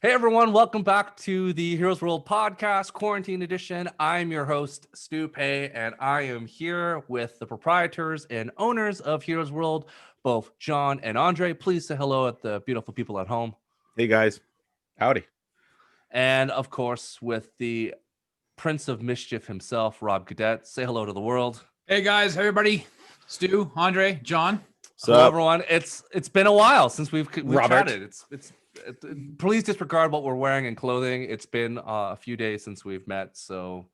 Hey everyone, welcome back to the Heroes World Podcast, Quarantine Edition. I'm your host, Stu Pei, and I am here with the proprietors and owners of Heroes World, both John and Andre. Please say hello at the beautiful people at home. Hey guys. Howdy. And of course, with the Prince of Mischief himself, Rob Cadet. Say hello to the world. Hey guys, everybody. Stu, Andre, John. Hello everyone. It's been a while since we've chatted. Please disregard what we're wearing and clothing. It's been a few days since we've met, so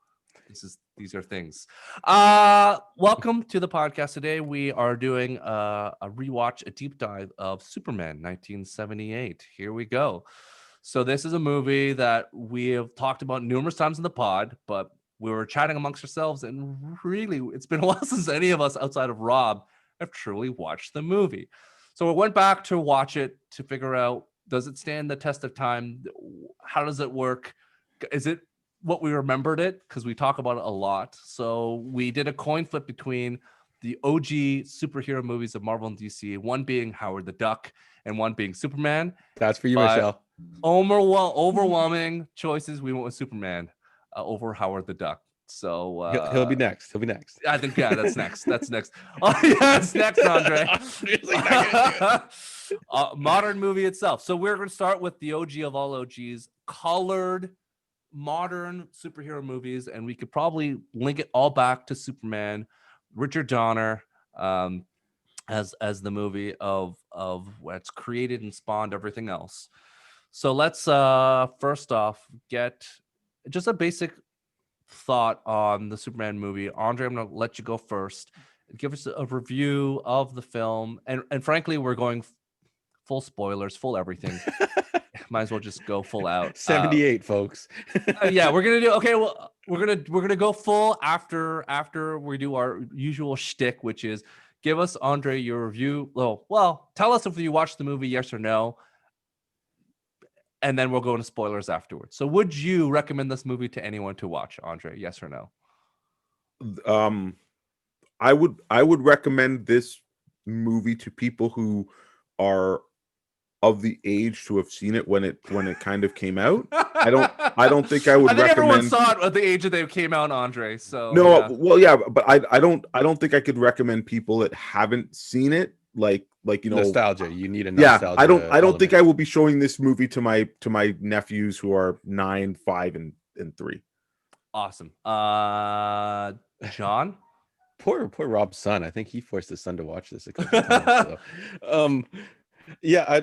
these are things. Welcome to the podcast today. We are doing a deep dive of Superman 1978. Here we go. So this is a movie that we have talked about numerous times in the pod, but we were chatting amongst ourselves, and really, it's been a while since any of us outside of Rob have truly watched the movie. So we went back to watch it to figure out, does it stand the test of time? How does it work? Is it what we remembered it? Because we talk about it a lot. So we did a coin flip between the OG superhero movies of Marvel and DC, one being Howard the Duck and one being Superman. That's for you, Michelle. Overwhelming choices. We went with Superman over Howard the Duck. So he'll be next. I think that's next. That's next. Oh yeah, it's next, Andre. Modern movie itself. So we're going to start with the OG of all OGs, colored modern superhero movies, and we could probably link it all back to Superman, Richard Donner, as the movie of what's created and spawned everything else. So let's first off get just a basic thought on the Superman movie. Andre, I'm going to let you go first. Give us a review of the film, and frankly, we're going full spoilers, full everything. Might as well just go full out. 78, folks. Yeah, we're gonna do okay. Well, we're gonna go full after we do our usual shtick, which is give us, Andre, your review. Well, tell us if you watched the movie, yes or no, and then we'll go into spoilers afterwards. So, would you recommend this movie to anyone to watch, Andre? Yes or no? I would recommend this movie to people who are of the age to have seen it when it kind of came out. I don't think I would. I think recommend... everyone saw it at the age that they came out, Andre. So no, yeah. Well, yeah, but I don't think I could recommend people that haven't seen it. Like nostalgia. You need a nostalgia. Yeah, I don't think I will be showing this movie to my nephews who are 9, 5, and 3. Awesome. John. Poor Rob's son. I think he forced his son to watch this a couple of times. So. Yeah,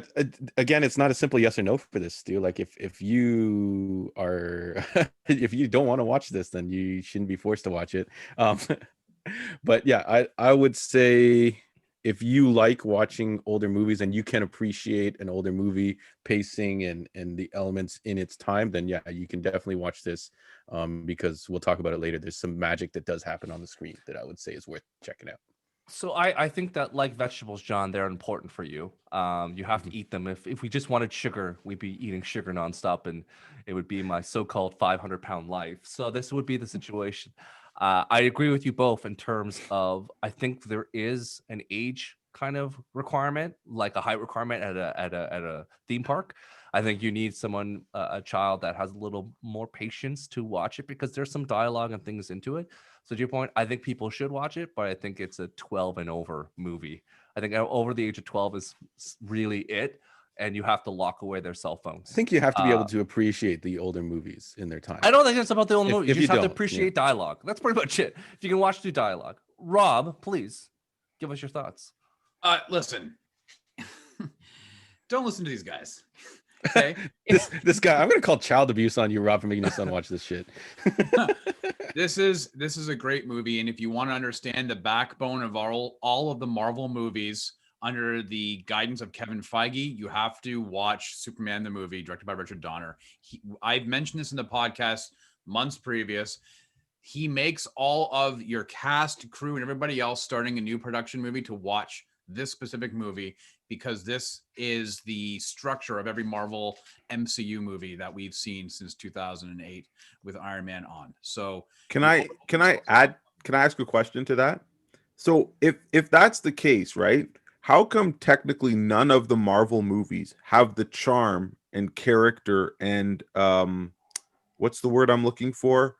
again, it's not a simple yes or no for this, Stu. Like if you are if you don't want to watch this, then you shouldn't be forced to watch it. But yeah, I would say if you like watching older movies and you can appreciate an older movie pacing and the elements in its time, then yeah, you can definitely watch this, because we'll talk about it later. There's some magic that does happen on the screen that I would say is worth checking out. So I think that, like vegetables, John, they're important for you. You have to eat them. If we just wanted sugar, we'd be eating sugar nonstop, and it would be my so-called 500-pound life. So this would be the situation. I agree with you both in terms of, I think there is an age kind of requirement, like a height requirement at a theme park. I think you need someone, a child that has a little more patience to watch it, because there's some dialogue and things into it. So to your point, I think people should watch it, but I think it's a 12 and over movie. I think over the age of 12 is really it, and you have to lock away their cell phones. I think you have to be able to appreciate the older movies in their time. I don't think it's about the older movies. You just have to appreciate yeah. dialogue. That's pretty much it. If you can watch through dialogue. Rob, please give us your thoughts. Listen. Don't listen to these guys. Okay. this guy, I'm gonna call child abuse on you, Rob, for making your son watch this shit. This is a great movie, and if you want to understand the backbone of all of the Marvel movies under the guidance of Kevin Feige, you have to watch Superman the movie, directed by Richard Donner. I've mentioned this in the podcast months previous. He makes all of your cast, crew, and everybody else starting a new production movie to watch this specific movie, because this is the structure of every Marvel MCU movie that we've seen since 2008 with Iron Man on. So can I ask a question to that? So if that's the case, right? How come technically none of the Marvel movies have the charm and character and what's the word I'm looking for?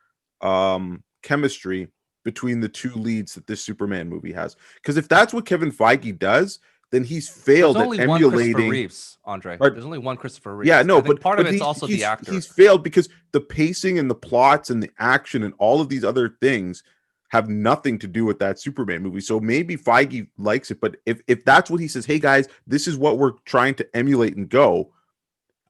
Chemistry between the two leads that this Superman movie has. Because if that's what Kevin Feige does, then he's failed There's at only one Christopher emulating. Reeves, Andre. Right. There's only one Christopher Reeves. Yeah, no, I think but part of but it's also the actor. He's failed because the pacing and the plots and the action and all of these other things have nothing to do with that Superman movie. So maybe Feige likes it, but if that's what he says, hey guys, this is what we're trying to emulate and go.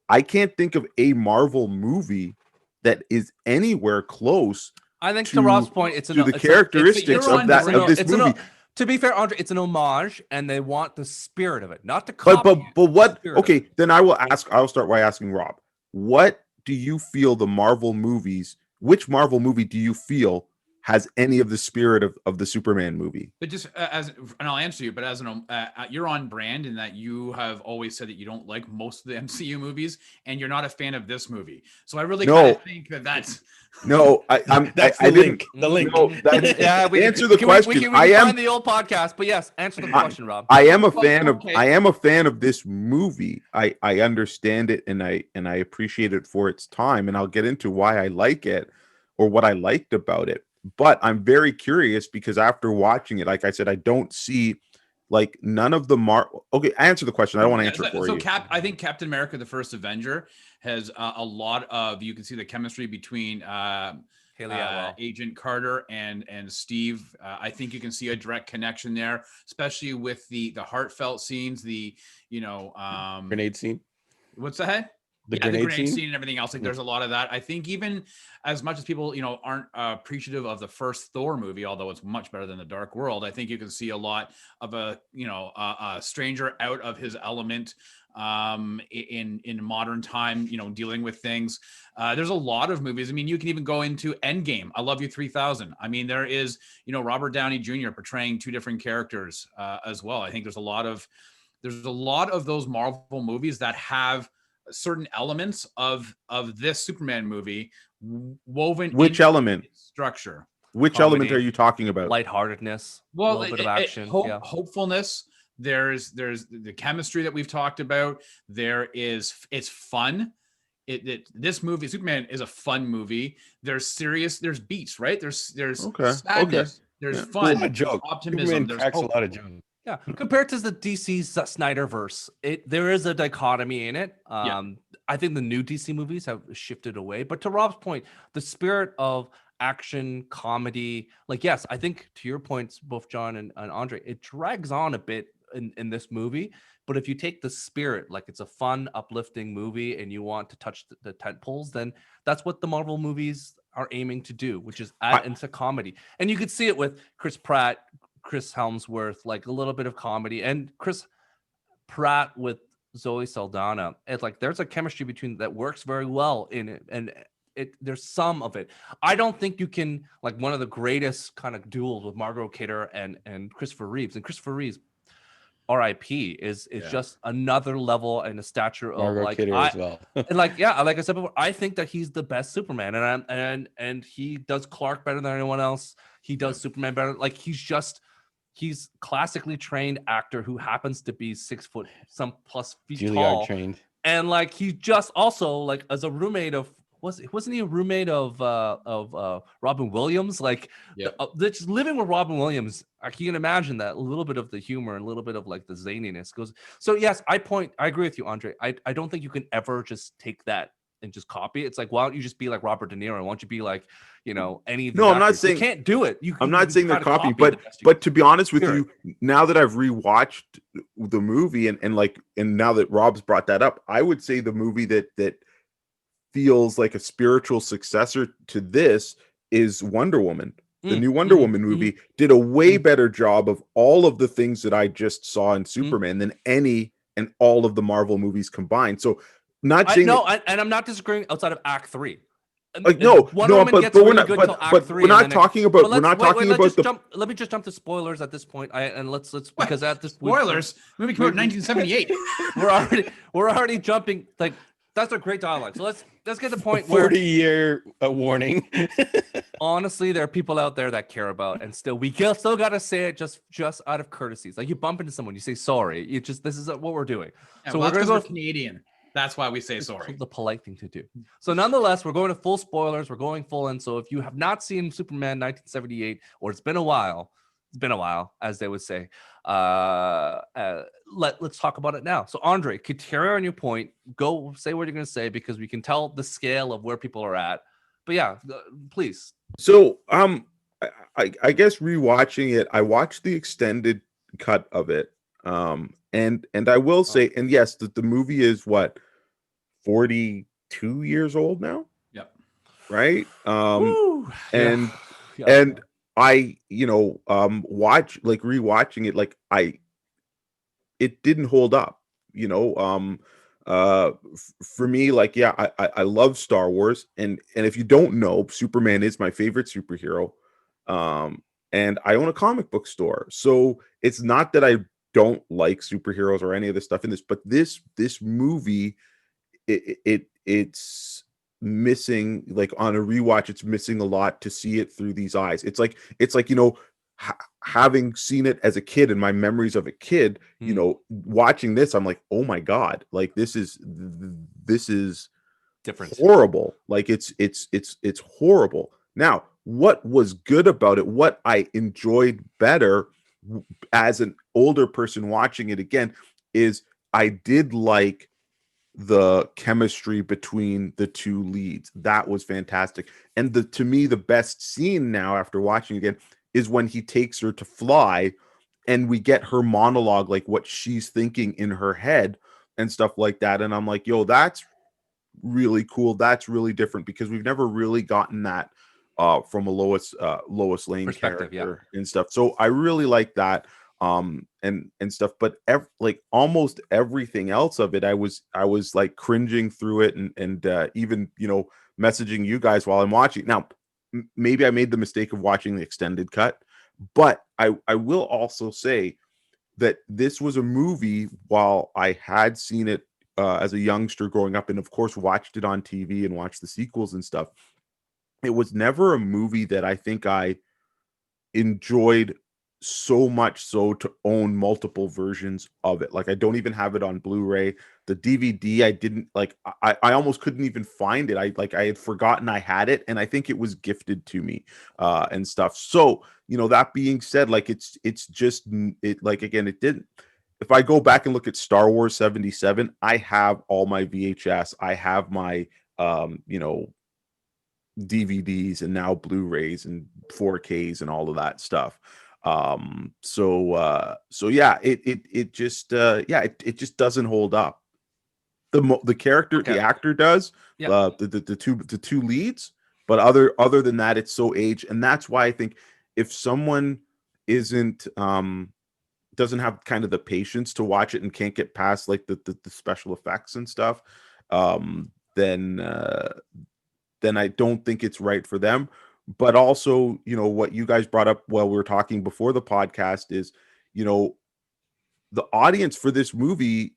I can't think of a Marvel movie that is anywhere close. I think to Rob's point, it's to the characteristics of this movie. To be fair, Andre, it's an homage, and they want the spirit of it, not to copy. But what? Okay, then I'll start by asking Rob. What do you feel the Marvel movies? Which Marvel movie do you feel has any of the spirit of the Superman movie? But just and I'll answer you, but as an you're on brand in that you have always said that you don't like most of the MCU movies, and you're not a fan of this movie. So I really kind of think that's no. That's the link. The link. No, yeah, answer the question. We can find the old podcast, but yes, answer the question, Rob. I am a fan of. I am a fan of this movie. I understand it, and I appreciate it for its time, and I'll get into why I like it or what I liked about it. But I'm very curious because after watching it, like I said, I don't see like none of the Okay, answer the question. I don't want to answer it for you. I think Captain America: The First Avenger has a lot of. You can see the chemistry between Agent Carter and Steve. I think you can see a direct connection there, especially with the heartfelt scenes. The grenade scene. What's that? The grenade scene and everything else. Like there's a lot of that. I think even as much as people, aren't appreciative of the first Thor movie, although it's much better than the Dark World, I think you can see a lot of a stranger out of his element in modern time, dealing with things. There's a lot of movies. I mean, you can even go into Endgame. I Love You 3000. I mean, there is, Robert Downey Jr. portraying two different characters as well. I think there's a lot of those Marvel movies that have certain elements of this Superman movie woven. Which element? Structure. Which element are you talking about? Lightheartedness. Well, a little bit of action. Hopefulness. There's the chemistry that we've talked about. It's fun. This movie, Superman, is a fun movie. There's beats, right? There's sadness. There's fun. There's joke. Optimism. Superman there's cracks hope. a lot of jokes. Yeah, compared to the DC's Snyderverse, there is a dichotomy in it. I think the new DC movies have shifted away. But to Rob's point, the spirit of action, comedy, yes, I think to your points, both John and Andre, it drags on a bit in this movie. But if you take the spirit, like it's a fun, uplifting movie and you want to touch the tent poles, then that's what the Marvel movies are aiming to do, which is add into comedy. And you could see it with Chris Pratt, Chris Helmsworth, like a little bit of comedy, and Chris Pratt with Zoe Saldana. It's like there's a chemistry between that works very well in it, and there's some of it. I don't think you can like one of the greatest kind of duels with Margot Kidder and Christopher Reeves. And Christopher Reeves, R.I.P. is just another level and a stature of Margot Kidder as well. And like I said before, I think that he's the best Superman, and he does Clark better than anyone else. He does Superman better. Like he's classically trained actor who happens to be 6 foot some plus feet Juilliard tall, trained, and like he just also like as a roommate of wasn't he a roommate of Robin Williams? Like just living with Robin Williams, I can imagine that a little bit of the humor and a little bit of like the zaniness goes. So yes, I agree with you, Andre. I don't think you can ever just take that and just copy it. It's like, why don't you just be like Robert De Niro? Why don't you be like, any of these I'm not actors? saying you can't do it. I'm not saying they're copy, but to be honest with you, now that I've rewatched the movie and now that Rob's brought that up, I would say the movie that feels like a spiritual successor to this is Wonder Woman. The new Wonder Woman movie did a way better job of all of the things that I just saw in Superman than any and all of the Marvel movies combined. So not saying and I'm not disagreeing outside of Act 3. But we're not talking about let me just jump to spoilers at this point. Because at this spoilers movie came out in 1978. we're already jumping like that's a great dialogue. So let's get to the point 40-year warning. Honestly, there are people out there that care about, and still gotta say it just out of courtesy. It's like you bump into someone, you say sorry. This is what we're doing. Yeah, so we're gonna go Canadian. That's why we say sorry. The polite thing to do. So nonetheless, we're going to full spoilers. We're going full in. So if you have not seen Superman 1978, or it's been a while, as they would say, let's talk about it now. So Andre, could carry on your point. Go say what you're going to say, because we can tell the scale of where people are at. But yeah, please. So I guess rewatching it, I watched the extended cut of it. And I will say, and yes, the movie is what, 42 years old now? Yep. Right? Woo. And Yeah. and I, rewatching it, like it didn't hold up, for me, like, yeah, I love Star Wars, and if you don't know, Superman is my favorite superhero. And I own a comic book store, so it's not that I don't like superheroes or any of the stuff in this, but this movie, it's missing, like, on a rewatch, it's missing a lot to see it through these eyes. It's like having seen it as a kid, and my memories of a kid, watching this, I'm like, oh my god, like this is different, horrible. Like it's horrible. Now, what was good about it, what I enjoyed better as an older person watching it again, is I did like the chemistry between the two leads. That was fantastic. And to me, the best scene now after watching again is when he takes her to fly, and we get her monologue, like what she's thinking in her head and stuff like that. And I'm like, yo, that's really cool. That's really different, because we've never really gotten that from a Lois Lane character and stuff. So I really like that and stuff. But like almost everything else of it, I was like cringing through it, and even messaging you guys while I'm watching. Now, maybe I made the mistake of watching the extended cut, but I will also say that this was a movie, while I had seen it as a youngster growing up, and of course watched it on TV and watched the sequels and stuff, it was never a movie that I think I enjoyed so much so to own multiple versions of it. Like, I don't even have it on Blu-ray. The DVD, I didn't like. I almost couldn't even find it. I had forgotten I had it, and I think it was gifted to me and stuff. So that being said, like it's just it, like, again, it didn't. If I go back and look at Star Wars 77, I have all my VHS. I have my DVDs, and now Blu-rays and 4Ks and all of that stuff. So yeah, it just doesn't hold up. The character, the actor does, the two leads, but other than that, it's so aged. And that's why I think if someone doesn't have kind of the patience to watch it and can't get past like the special effects and stuff, then I don't think it's right for them. But also, what you guys brought up while we were talking before the podcast is, the audience for this movie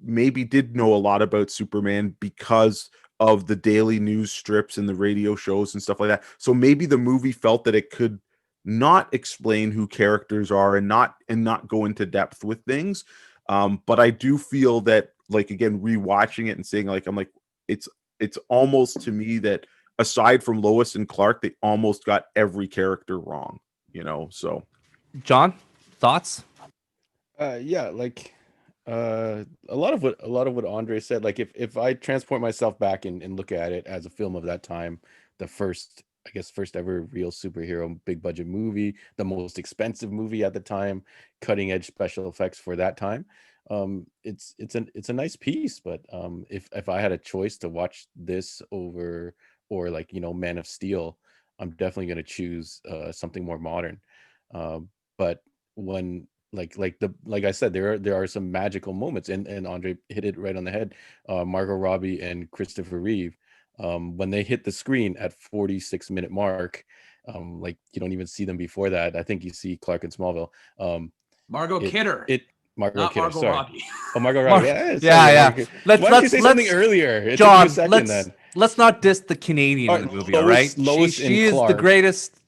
maybe did know a lot about Superman because of the daily news strips and the radio shows and stuff like that. So maybe the movie felt that it could not explain who characters are and not go into depth with things. But I do feel that, like, again, rewatching it and saying, like, I'm like, it's almost to me that aside from Lois and Clark, they almost got every character wrong, so. John, thoughts? Yeah, like a lot of what Andre said, like if I transport myself back and look at it as a film of that time, the first ever real superhero big budget movie, the most expensive movie at the time, cutting edge special effects for that time, it's a nice piece. But if I had a choice to watch this over, or like Man of Steel, I'm definitely going to choose something more modern. But when like I said, there are some magical moments, and Andre hit it right on the head. Margot Robbie and Christoper Reeve, when they hit the screen at 46-minute mark, like you don't even see them before that. I think you see Clark in Smallville. Margot Kidder. Margot Kidder. Margot Sorry. Robbie. Oh, Margot Robbie. Yeah. Why did you say something earlier? John, let's not diss the Canadian in the movie, all right? Lois She is the greatest.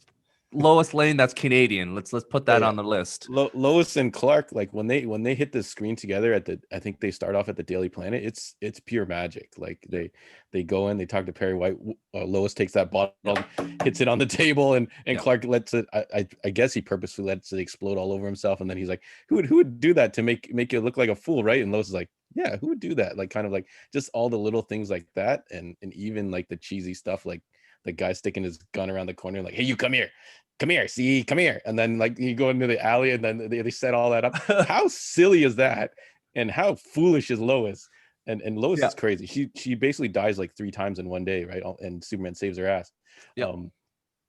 Lois Lane, that's Canadian. Let's put that Yeah. on the list. Lois and Clark, like when they hit the screen together I think they start off at the Daily Planet. It's pure magic. Like they go in, they talk to Perry White. Lois takes that bottle, hits it on the table, and Clark lets it. I guess he purposely lets it explode all over himself, and then he's like, who would do that to make you look like a fool, right? And Lois is like, yeah, who would do that? Like kind of like just all the little things like that, and even like the cheesy stuff, like the guy sticking his gun around the corner, like, hey, you come here, see, come here. And then like you go into the alley and then they set all that up. How silly is that? And how foolish is Lois? And Lois is crazy. She basically dies like 3 times in one day, right? And Superman saves her ass.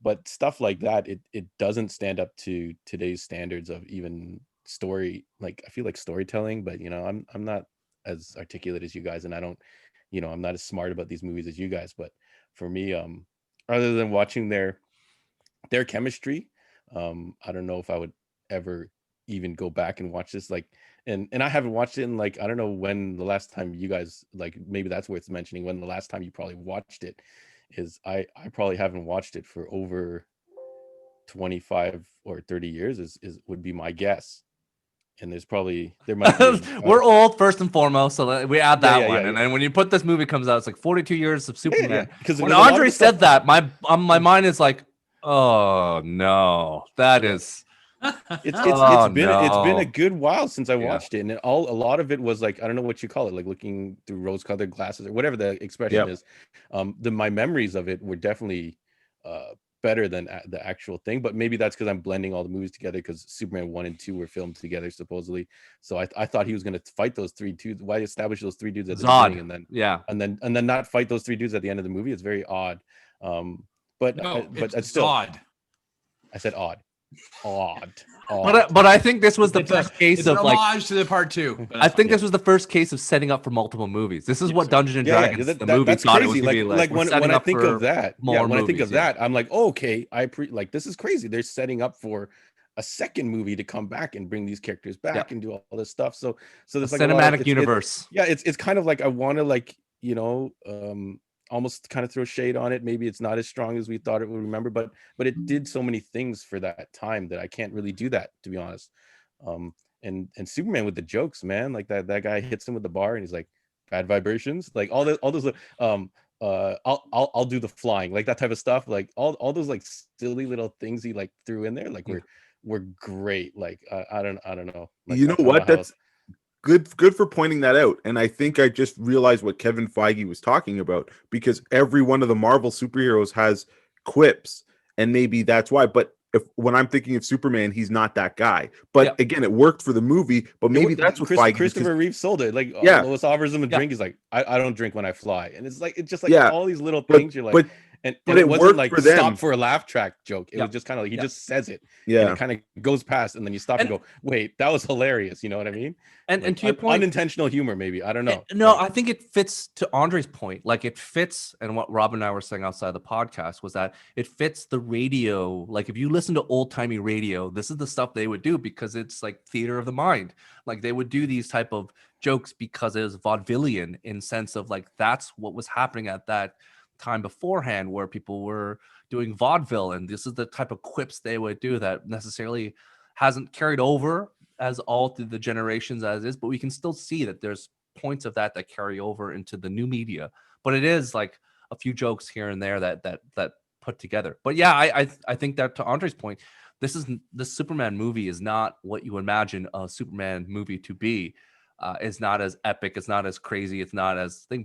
But stuff like that, it doesn't stand up to today's standards of even story. Like I feel like storytelling, but I'm not as articulate as you guys, and I don't, I'm not as smart about these movies as you guys. But for me, other than watching their chemistry, I don't know if I would ever even go back and watch this, like, and I haven't watched it in, like, I don't know when the last time you guys, like, maybe that's worth mentioning, when the last time you probably watched it is. I probably haven't watched it for over 25 or 30 years is would be my guess. And there might be we're old first and foremost, so we add that one. Yeah. And then when you put this movie comes out, it's like 42 years of Superman. Because when Andre said that, my mind is like, oh no, that is. It's been a good while since I watched it, and a lot of it was like, I don't know what you call it, like looking through rose-colored glasses or whatever the expression is. My memories of it were definitely better than the actual thing, but maybe that's because I'm blending all the movies together, because Superman 1 and 2 were filmed together supposedly. So I thought he was going to fight those 3 dudes. Why establish those 3 dudes at the beginning and then not fight those 3 dudes at the end of the movie? It's very odd. But it's still odd. I said odd. But I think this was the first case of like homage to the part 2. I think this was the first case of setting up for multiple movies. This is what Dungeons and Dragons the movie that's thought crazy. it was gonna be like. When I think of that, when I think of that, I'm like, oh, okay, like this is crazy. They're setting up for a second movie to come back and bring these characters back and do all this stuff. So there's like cinematic universe. It's kind of like, I want to, like, almost kind of throw shade on it. Maybe it's not as strong as we thought it would remember, but it did so many things for that time that I can't really do that, to be honest. And Superman with the jokes, man, like that guy hits him with the bar and he's like, bad vibrations, like all those I'll do the flying, like that type of stuff, like all those like silly little things he like threw in there, like were great. Like I don't know, like, you know what, that's good for pointing that out. And I think I just realized what Kevin Feige was talking about, because every one of the Marvel superheroes has quips, and maybe that's why. But when I'm thinking of Superman, he's not that guy. But again, it worked for the movie. But maybe that's what Feige. Christoper Reeve sold it. Like, Lois offers him a drink. He's like, I don't drink when I fly, and it's just like all these little things. You're like, but it wasn't like stop for a laugh track joke. It was just kind of like he just says it. And it kind of goes past, and then you stop and go, wait, that was hilarious. You know what I mean? And like, to your point, unintentional humor, maybe. I don't know. No, I think it fits to Andre's point. Like it fits, and what Rob and I were saying outside the podcast was that it fits the radio. Like if you listen to old timey radio, this is the stuff they would do, because it's like theater of the mind. Like they would do these type of jokes because it was vaudevillian, in sense of like that's what was happening at that time beforehand, where people were doing vaudeville, and this is the type of quips they would do that necessarily hasn't carried over as all through the generations as is, but we can still see that there's points of that carry over into the new media. But it is like a few jokes here and there that put together. But yeah, I think that, to Andre's point, the Superman movie is not what you imagine a Superman movie to be. It's not as epic, it's not as crazy, it's not as thing,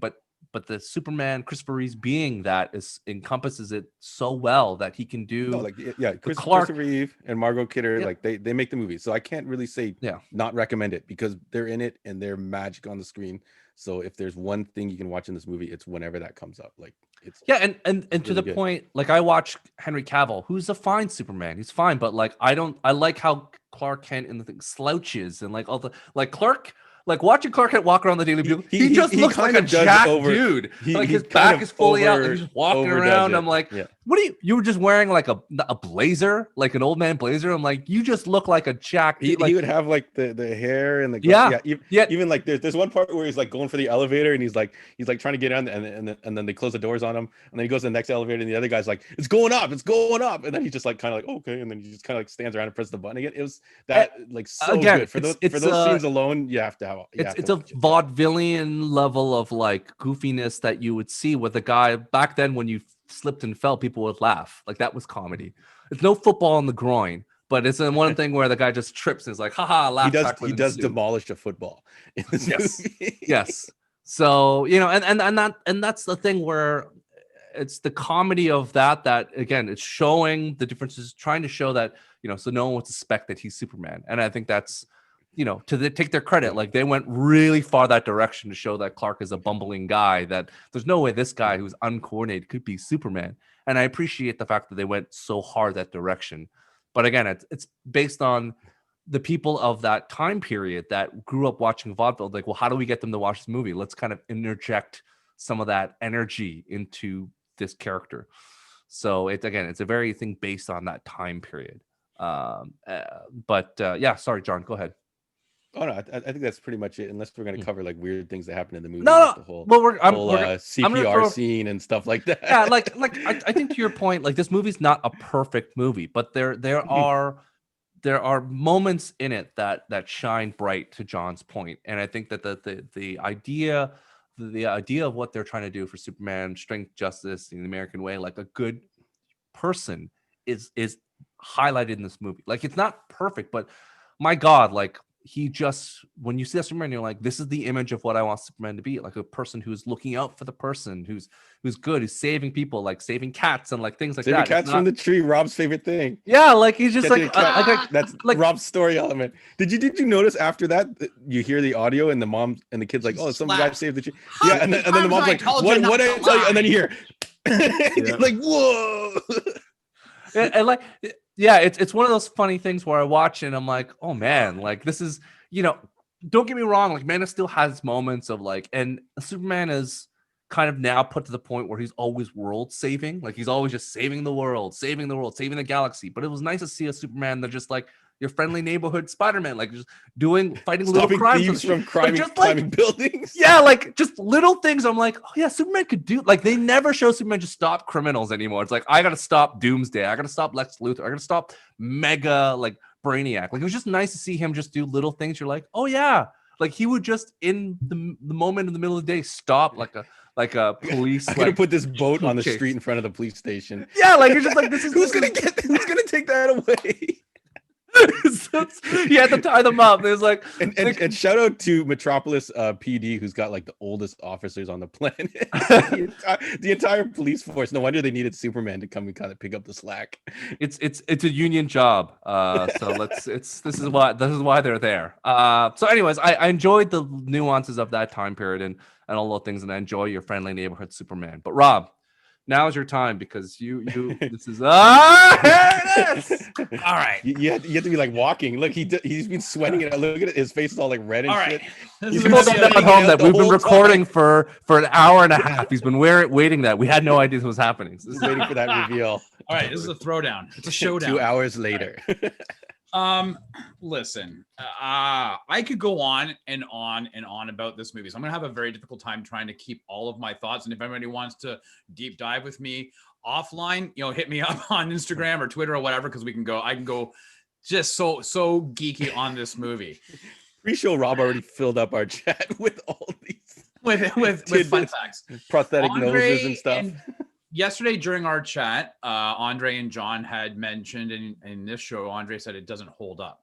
but the Superman, Christoper Reeve being that encompasses it so well that he can do. Christoper Reeve and Margot Kidder, like they make the movie, so I can't really say not recommend it, because they're in it and they're magic on the screen. So if there's one thing you can watch in this movie, it's whenever that comes up. Like it's and really to the good. point, like I watch Henry Cavill, who's a fine Superman. He's fine, but like I like how Clark Kent and the thing slouches and like all the like Clark. Like watching Clark Kent walk around the Daily Bugle, he just looks like a kind of does jacked over- dude. he- Like he his kind back of is fully out, over- and he's just walking overdoes around. it. I'm like, Yeah. what are you were just wearing like a blazer, like an old man blazer. I'm like, you just look like a jacked He, dude. Like, he would have like the hair and the Yeah. even like there's one part where he's like going for the elevator and he's like trying to get on and then they close the doors on him and then he goes to the next elevator and the other guy's like, it's going up, and then he's just like kind of like, okay, and then he just kind of like stands around and presses the button again. It was that like so again, good for those it's scenes alone. You have to have it's a vaudevillian level of like goofiness that you would see with a guy back then. When you slipped and fell, people would laugh. Like that was comedy. It's no football in the groin, but it's in one thing where the guy just trips and is like, haha, laugh. He does demolish a football in this movie. Yes. So, and that's the thing where it's the comedy of that again, it's showing the differences, trying to show that, so no one would suspect that he's Superman. And I think that's, take their credit. Like they went really far that direction to show that Clark is a bumbling guy, that there's no way this guy who's uncoordinated could be Superman. And I appreciate the fact that they went so hard that direction. But again, it's based on the people of that time period that grew up watching vaudeville. Like, well, how do we get them to watch this movie? Let's kind of interject some of that energy into this character. So it's a very thing based on that time period. Yeah, sorry, John, go ahead. Oh no, I think that's pretty much it. Unless we're going to cover like weird things that happen in the movie, No, like the whole, I'm CPR scene and stuff like that. Yeah, I think to your point, like this movie's not a perfect movie, but there are moments in it that shine bright, to John's point. And I think that the idea of what they're trying to do for Superman, strength, justice, in the American way, like a good person is highlighted in this movie. Like it's not perfect, but my God, like when you see that Superman, you're like, this is the image of what I want Superman to be, like a person who's looking out for the person, who's good, who's saving people, like saving cats and like things like saving that. Cats from the tree, Rob's favorite thing. Yeah, like he's just that's like Rob's story element. Did you notice after that you hear the audio and the mom and the kid's like, oh, some guy saved the tree. Yeah, and then the mom's like, what did I tell you? And then you hear like, whoa. and like, yeah, it's one of those funny things where I watch and I'm like, oh man, like this is, don't get me wrong, like Man of Steel has moments of like, and Superman is kind of now put to the point where he's always world saving, like he's always just saving the world, saving the galaxy. But it was nice to see a Superman that just like your friendly neighborhood Spider-Man, like just fighting little crimes thieves from climbing buildings. Yeah, like just little things. I'm like, oh yeah, Superman could do. Like they never show Superman just stop criminals anymore. It's like, I gotta stop Doomsday, I gotta stop Lex Luthor, I gotta stop Mega, like Brainiac. Like it was just nice to see him just do little things. You're like, oh yeah, like he would just in the moment in the middle of the day stop like a police. I'm gonna put this boat on the street in front of the police station. Yeah, like you're just like, this is who's gonna take that away? You had to tie them up. There's like and shout out to Metropolis PD, who's got like the oldest officers on the planet. the entire police force. No wonder they needed Superman to come and kind of pick up the slack. It's a union job. So this is why they're there. So anyways, I enjoyed the nuances of that time period and all those things, and I enjoy your friendly neighborhood Superman. But Rob, now is your time, because you this is here it is. All right. You have to be like walking. Look, he's been sweating it. Look at it. His face is all like red and shit. He's been at home that we've been recording for an hour and a half. He's been waiting that. We had no idea this was happening. So just waiting for that reveal. All right, this is a throwdown. It's a showdown. 2 hours later. Listen, I could go on and on and on about this movie. So I'm gonna have a very difficult time trying to keep all of my thoughts. And if anybody wants to deep dive with me offline, hit me up on Instagram or Twitter or whatever, because I can go just so geeky on this movie. Pre-show Rob already filled up our chat with all these with fun facts, prosthetic noses and stuff. Yesterday during our chat, Andre and John had mentioned in this show, Andre said it doesn't hold up.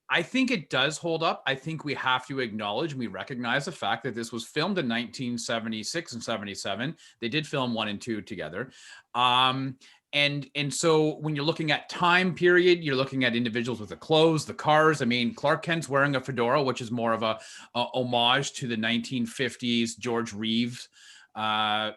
I think it does hold up. I think we have to acknowledge and we recognize the fact that this was filmed in 1976 and 77. They did film 1 and 2 together. And so when you're looking at time period, you're looking at individuals with the clothes, the cars. I mean, Clark Kent's wearing a fedora, which is more of a homage to the 1950s George Reeves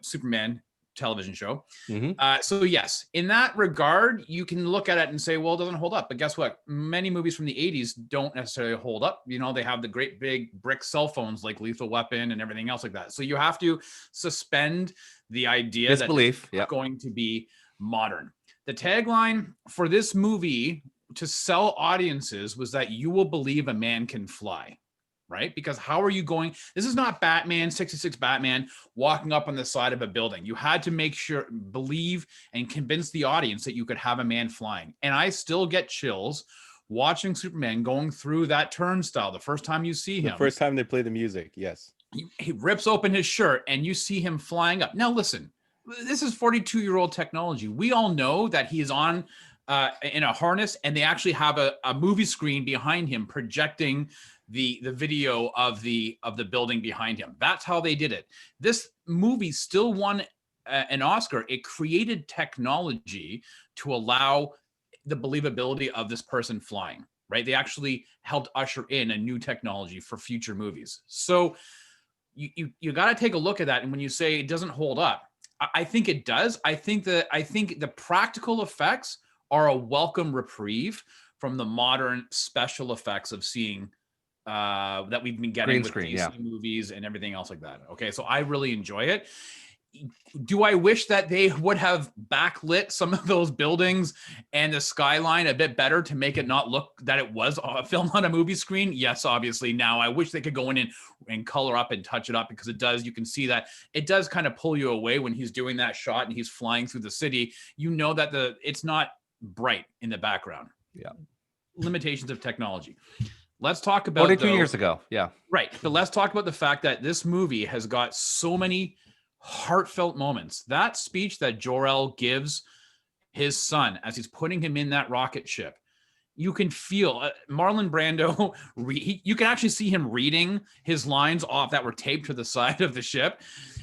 Superman. television show. Mhm. So yes, in that regard, you can look at it and say, well, it doesn't hold up. But guess what? Many movies from the 80s don't necessarily hold up. You know, they have the great big brick cell phones like Lethal Weapon and everything else like that. So you have to suspend the idea that Disbelief. it's Yep. going to be modern. The tagline for this movie to sell audiences was that you will believe a man can fly. Right? Because how are you going? This is not Batman, 66 Batman walking up on the side of a building. You had to make sure, believe, and convince the audience that you could have a man flying. And I still get chills watching Superman going through that turnstile the first time you see him. The first time they play the music, yes. He rips open his shirt and you see him flying up. Now, listen, this is 42-year-old technology. We all know that he is on in a harness, and they actually have a movie screen behind him projecting the video of the building behind him. That's how they did it. This movie still won an Oscar. It created technology to allow the believability of this person flying, right? They actually helped usher in a new technology for future movies. So you got to take a look at that. And when you say it doesn't hold up, I think it does. I think the practical effects are a welcome reprieve from the modern special effects of seeing that we've been getting with DC movies and everything else like that. Okay, so I really enjoy it. Do I wish that they would have backlit some of those buildings and the skyline a bit better to make it not look that it was a film on a movie screen? Yes, obviously. Now, I wish they could go in and color up and touch it up, because it does. You can see that it does kind of pull you away when he's doing that shot and he's flying through the city. You know that it's not bright in the background. Yeah. Limitations of technology. Let's talk about 42 years ago. Yeah. Right. But let's talk about the fact that this movie has got so many heartfelt moments. That speech that Jor-El gives his son as he's putting him in that rocket ship, you can feel Marlon Brando. You can actually see him reading his lines off that were taped to the side of the ship,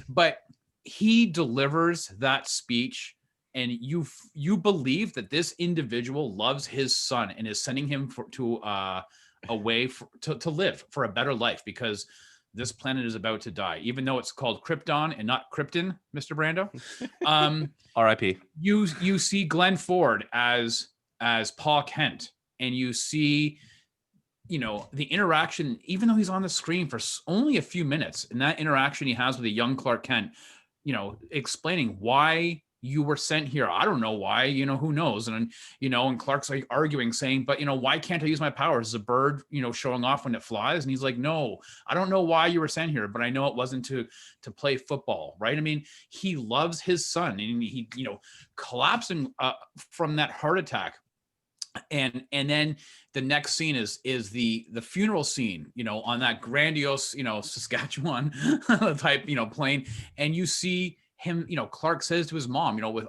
but he delivers that speech, and you believe that this individual loves his son and is sending him away to live for a better life, because this planet is about to die, even though it's called Krypton and not Krypton, Mr. Brando. R.I.P. You see Glenn Ford as Paul Kent, and you see, the interaction, even though he's on the screen for only a few minutes, and that interaction he has with a young Clark Kent, explaining why you were sent here. I don't know why, who knows? And, and Clark's like arguing, saying, but, why can't I use my powers? Is a bird, showing off when it flies? And he's like, no, I don't know why you were sent here, but I know it wasn't to play football. Right. I mean, he loves his son, and he, collapsing from that heart attack. And then the next scene is the funeral scene, on that grandiose, Saskatchewan type, plane. And you see him, Clark says to his mom, with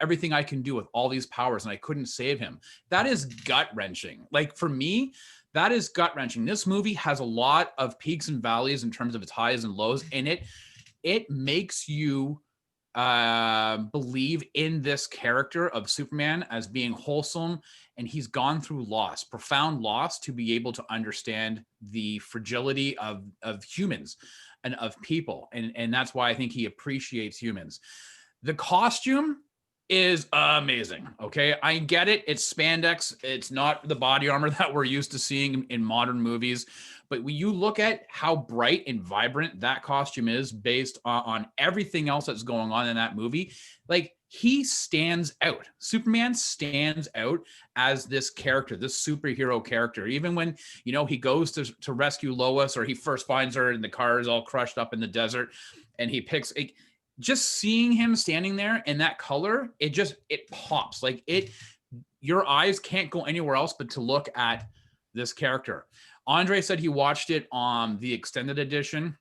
everything I can do with all these powers, and I couldn't save him. That is gut wrenching. Like, for me, that is gut wrenching. This movie has a lot of peaks and valleys in terms of its highs and lows, and it makes you believe in this character of Superman as being wholesome, and he's gone through loss, profound loss, to be able to understand the fragility of humans and of people. And that's why I think he appreciates humans. The costume is amazing. Okay. I get it. It's spandex. It's not the body armor that we're used to seeing in modern movies. But when you look at how bright and vibrant that costume is based on everything else that's going on in that movie, like, he stands out. Superman stands out as this character, this superhero character. Even when, he goes to rescue Lois, or he first finds her and the car is all crushed up in the desert, and he picks just seeing him standing there in that color, it pops. Like, your eyes can't go anywhere else but to look at this character. Andre said he watched it on the extended edition.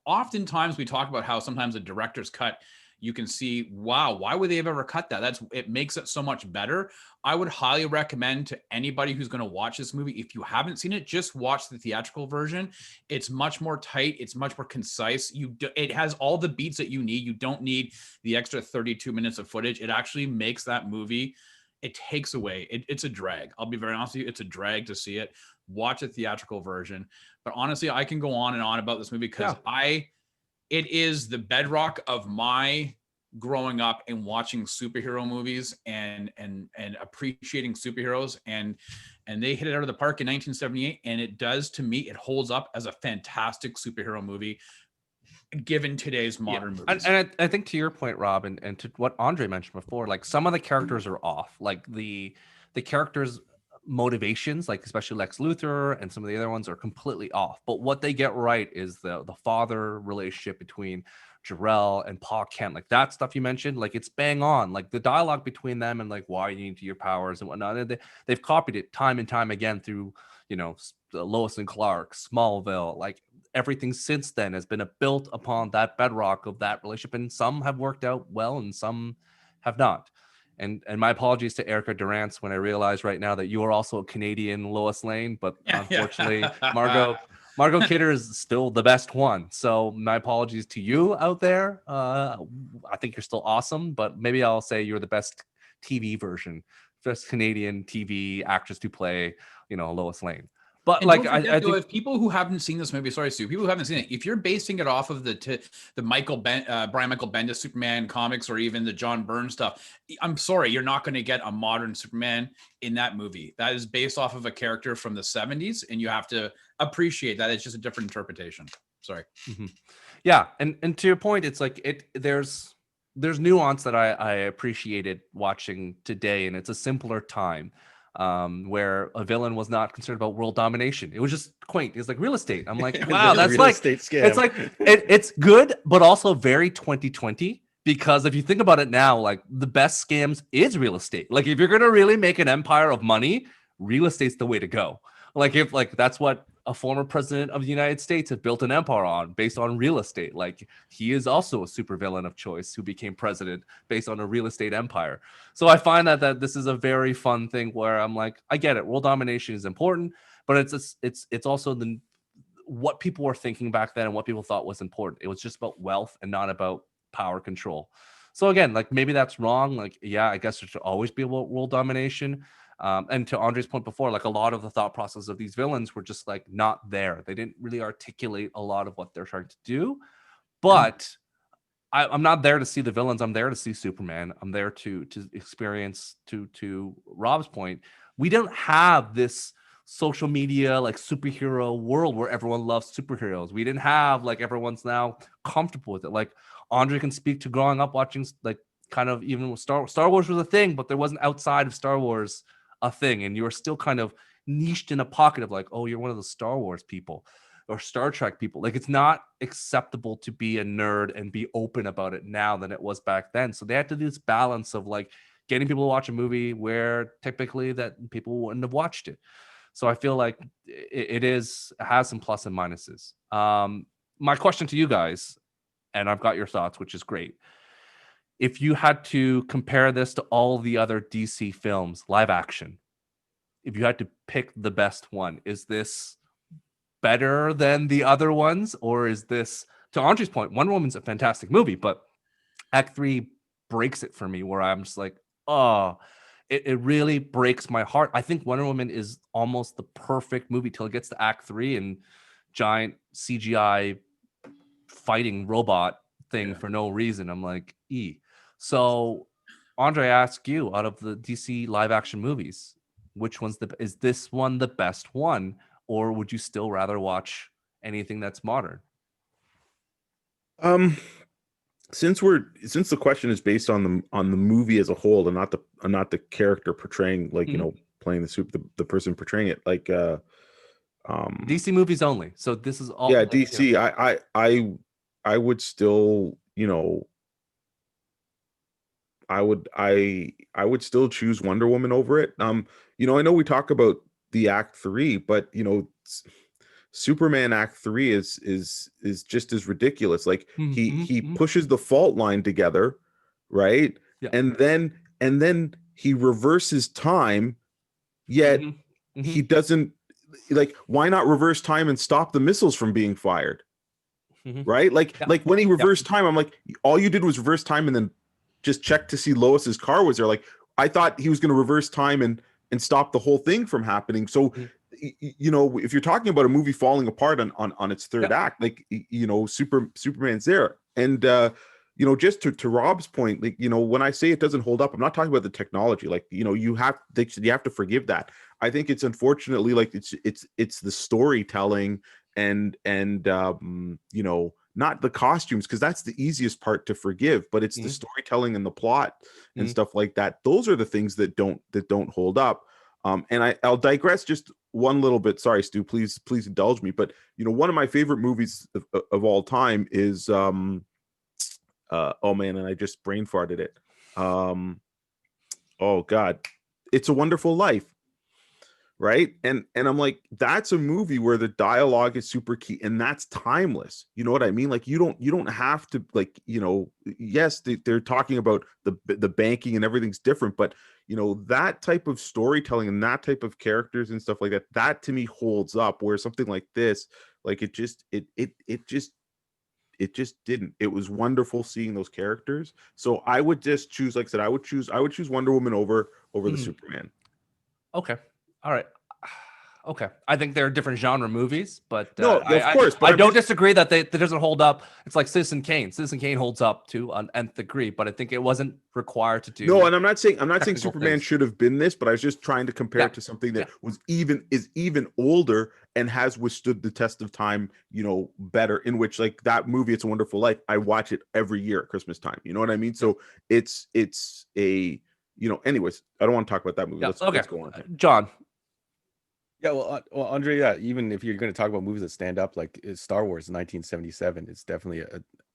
Oftentimes we talk about how sometimes a director's cut, you can see, wow, why would they have ever cut that? It makes it so much better. I would highly recommend to anybody who's going to watch this movie, if you haven't seen it, just watch the theatrical version. It's much more tight. It's much more concise. It has all the beats that you need. You don't need the extra 32 minutes of footage. It actually makes that movie, it takes away. It's a drag. I'll be very honest with you. It's a drag to see it. Watch a theatrical version. But honestly, I can go on and on about this movie, because it is the bedrock of my growing up and watching superhero movies and appreciating superheroes, and they hit it out of the park in 1978, and it does, to me, it holds up as a fantastic superhero movie given today's modern movies. And I think to your point, Rob, and to what Andre mentioned before, like some of the characters are off, like the characters motivations, like especially Lex Luthor and some of the other ones, are completely off. But what they get right is the father relationship between Jor-El and Pa Kent, like that stuff you mentioned, like it's bang on. Like the dialogue between them and like why you need your powers and whatnot, they've copied it time and time again through, you know, Lois and Clark, Smallville, like everything since then has been built upon that bedrock of that relationship, and some have worked out well and some have not. And my apologies to Erica Durance when I realize right now that you are also a Canadian Lois Lane, but unfortunately, Margot Kidder is still the best one. So my apologies to you out there. I think you're still awesome, but maybe I'll say you're the best TV version, best Canadian TV actress to play, you know, Lois Lane. But and like, I think if people who haven't seen this movie, sorry, Stu, people who haven't seen it, if you're basing it off of the Brian Michael Bendis Superman comics or even the John Byrne stuff, I'm sorry, you're not going to get a modern Superman in that movie. That is based off of a character from the 70s, and you have to appreciate that. It's just a different interpretation. Sorry. Mm-hmm. Yeah, and to your point, it's like there's nuance that I appreciated watching today, and it's a simpler time. Where a villain was not concerned about world domination. It was just quaint. It's like real estate. I'm like, wow, that's like, it's like, it's good, but also very 2020, because if you think about it now, like the best scams is real estate. Like if you're going to really make an empire of money, real estate's the way to go. Like if like, that's what a former president of the United States had built an empire on, based on real estate. Like he is also a supervillain of choice who became president based on a real estate empire. So I find that this is a very fun thing where I'm like, I get it. World domination is important, but it's also what people were thinking back then and what people thought was important. It was just about wealth and not about power control. So again, like maybe that's wrong. Like, yeah, I guess there should always be about world domination. And to Andre's point before, like a lot of the thought process of these villains were just like not there. They didn't really articulate a lot of what they're trying to do. But I'm not there to see the villains. I'm there to see Superman. I'm there to experience, to Rob's point, we don't have this social media like superhero world where everyone loves superheroes. We didn't have like everyone's now comfortable with it. Like Andre can speak to growing up watching like kind of even with Star Wars was a thing, but there wasn't outside of Star Wars a thing, and you were still kind of niched in a pocket of like, oh, you're one of the Star Wars people or Star Trek people. Like it's not acceptable to be a nerd and be open about it now than it was back then. So they had to do this balance of like getting people to watch a movie where typically that people wouldn't have watched it. So I feel like it has some plus and minuses. My question to you guys, and I've got your thoughts, which is great. If you had to compare this to all the other DC films, live action, if you had to pick the best one, is this better than the other ones? Or is this, to Andre's point, Wonder Woman's a fantastic movie, but Act 3 breaks it for me, where I'm just like, oh, it really breaks my heart. I think Wonder Woman is almost the perfect movie till it gets to Act 3 and giant CGI fighting robot thing for no reason. I'm like, So, Andre, I ask you, out of the DC live action movies, which one's is this one the best one, or would you still rather watch anything that's modern? Since the question is based on the movie as a whole and not the character portraying, like, you know, playing the person portraying it, like DC movies only. So this is all like, DC. Yeah. I would still, you know, I would still choose Wonder Woman over it. You know, I know we talk about the Act 3, but you know, Superman Act 3 is just as ridiculous. Like he pushes the fault line together, right? Yeah. And then he reverses time, yet he doesn't, like, why not reverse time and stop the missiles from being fired? Right? Like when he reversed time, I'm like, all you did was reverse time and then just check to see Lois's car was there. Like, I thought he was going to reverse time and stop the whole thing from happening. So you know, if you're talking about a movie falling apart on its third act, like, you know, Superman's there. And you know, just to Rob's point, like, you know, when I say it doesn't hold up, I'm not talking about the technology. Like, you know, you have to forgive that. I think it's unfortunately like it's the storytelling and you know, not the costumes, because that's the easiest part to forgive, but it's the storytelling and the plot and stuff like that. Those are the things that don't hold up. And I'll digress just one little bit. Sorry, Stu, please indulge me. But, you know, one of my favorite movies of all time is oh man, and I just brain farted it. Oh God, It's a Wonderful Life. Right. And I'm like, that's a movie where the dialogue is super key, and that's timeless. You know what I mean? Like, you don't have to, like, you know, yes, they're talking about the banking and everything's different, but, you know, that type of storytelling and that type of characters and stuff like that to me holds up, where something like this, like, it just didn't. It was wonderful seeing those characters. So I would just choose, like I said, I would choose Wonder Woman over the Superman. Okay. All right. Okay. I think they're different genre movies, but no, of course. But I don't disagree that that doesn't hold up. It's like Citizen Kane. Citizen Kane holds up to an nth degree, but I think it wasn't required to do. No, and I'm not saying Superman things. should have been this, but I was just trying to compare it to something that is even older and has withstood the test of time, you know, better. In which, like, that movie, It's a Wonderful Life, I watch it every year at Christmas time. You know what I mean? So it's a, you know. Anyways, I don't want to talk about that movie. Let's go on. John. Yeah, well, Andre, yeah, even if you're going to talk about movies that stand up, like Star Wars 1977, it's definitely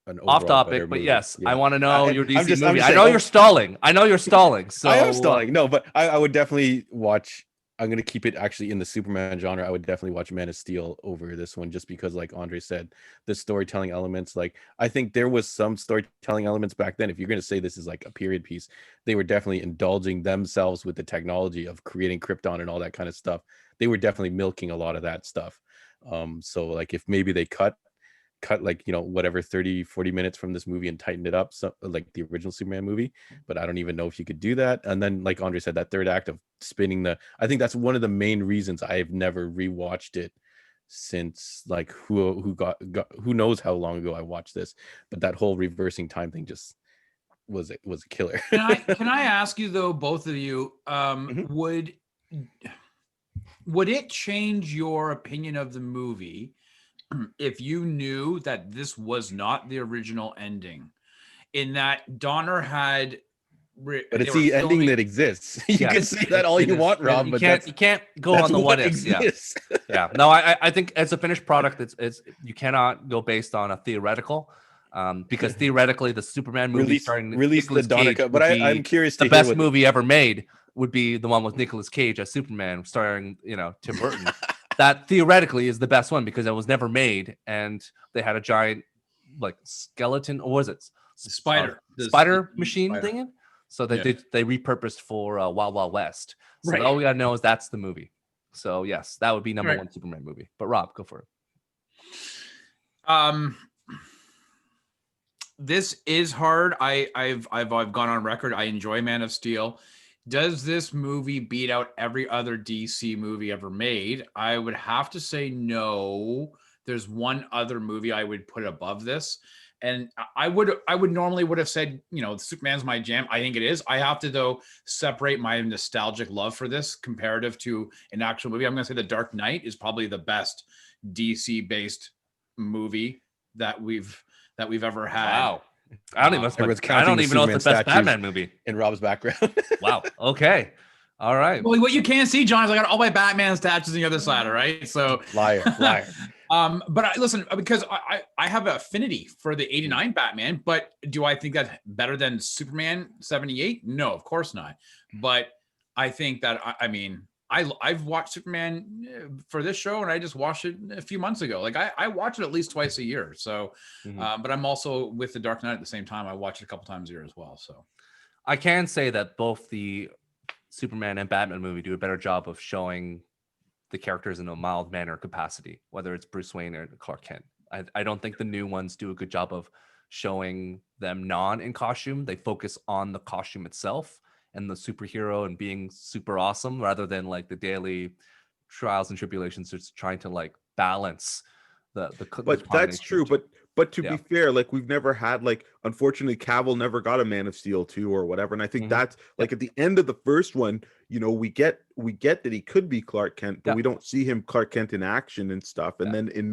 an off topic, but yes, I want to know your DC movie. I know you're stalling. So I am stalling. No, but I would definitely watch. I'm going to keep it actually in the Superman genre. I would definitely watch Man of Steel over this one, just because, like Andre said, the storytelling elements. Like, I think there was some storytelling elements back then. If you're going to say this is like a period piece, they were definitely indulging themselves with the technology of creating Krypton and all that kind of stuff. They were definitely milking a lot of that stuff. So like, if maybe they cut like, you know, whatever 30-40 minutes from this movie and tightened it up, so like the original Superman movie, but I don't even know if you could do that. And then, like Andre said, that third act of spinning I think that's one of the main reasons I have never rewatched it since, like, who knows how long ago I watched this, but that whole reversing time thing just was a killer. Can I ask you though, both of you, would it change your opinion of the movie if you knew that this was not the original ending, in that Donner had but it's the ending that exists. You can say that all you want, Rob, you but you can't go on the what ifs. Yeah. No, I think as a finished product, it's you cannot go based on a theoretical, because theoretically the Superman movie release the Donica, but I'm curious to the best movie ever made would be the one with Nicolas Cage as Superman, starring, you know, Tim Burton. That theoretically is the best one because it was never made, and they had a giant, like, skeleton, or was it spider machine thing? So they repurposed for Wild Wild West. So all we gotta know is that's the movie. So yes, that would be number one Superman movie. But Rob, go for it. This is hard. I've gone on record. I enjoy Man of Steel. Does this movie beat out every other DC movie ever made? I would have to say no. There's one other movie I would put above this. And I would normally would have said, you know, Superman's my jam. I think it is. I have to, though, separate my nostalgic love for this comparative to an actual movie. I'm going to say The Dark Knight is probably the best DC-based movie that we've ever had. Wow. I don't even know it's the best Batman movie in Rob's background. Wow. Okay. All right. Well, what you can't see, John, is I got all my Batman statues on the other side, all right? So liar. But listen, because I have an affinity for the 89 Batman, but do I think that's better than Superman 78? No, of course not. But I think that, I mean, I've watched Superman for this show, and I just watched it a few months ago. Like, I watch it at least twice a year. So, but I'm also with The Dark Knight at the same time. I watch it a couple times a year as well. So I can say that both the Superman and Batman movie do a better job of showing the characters in a mild manner capacity, whether it's Bruce Wayne or Clark Kent. I don't think the new ones do a good job of showing them in costume. They focus on the costume itself and the superhero and being super awesome, rather than like the daily trials and tribulations, just trying to like balance the But that's true. But to Yeah. be fair, like we've never had like, unfortunately, Cavill never got a Man of Steel 2 or whatever. And I think that's like at the end of the first one, you know, we get that he could be Clark Kent, but we don't see him Clark Kent in action and stuff. And then in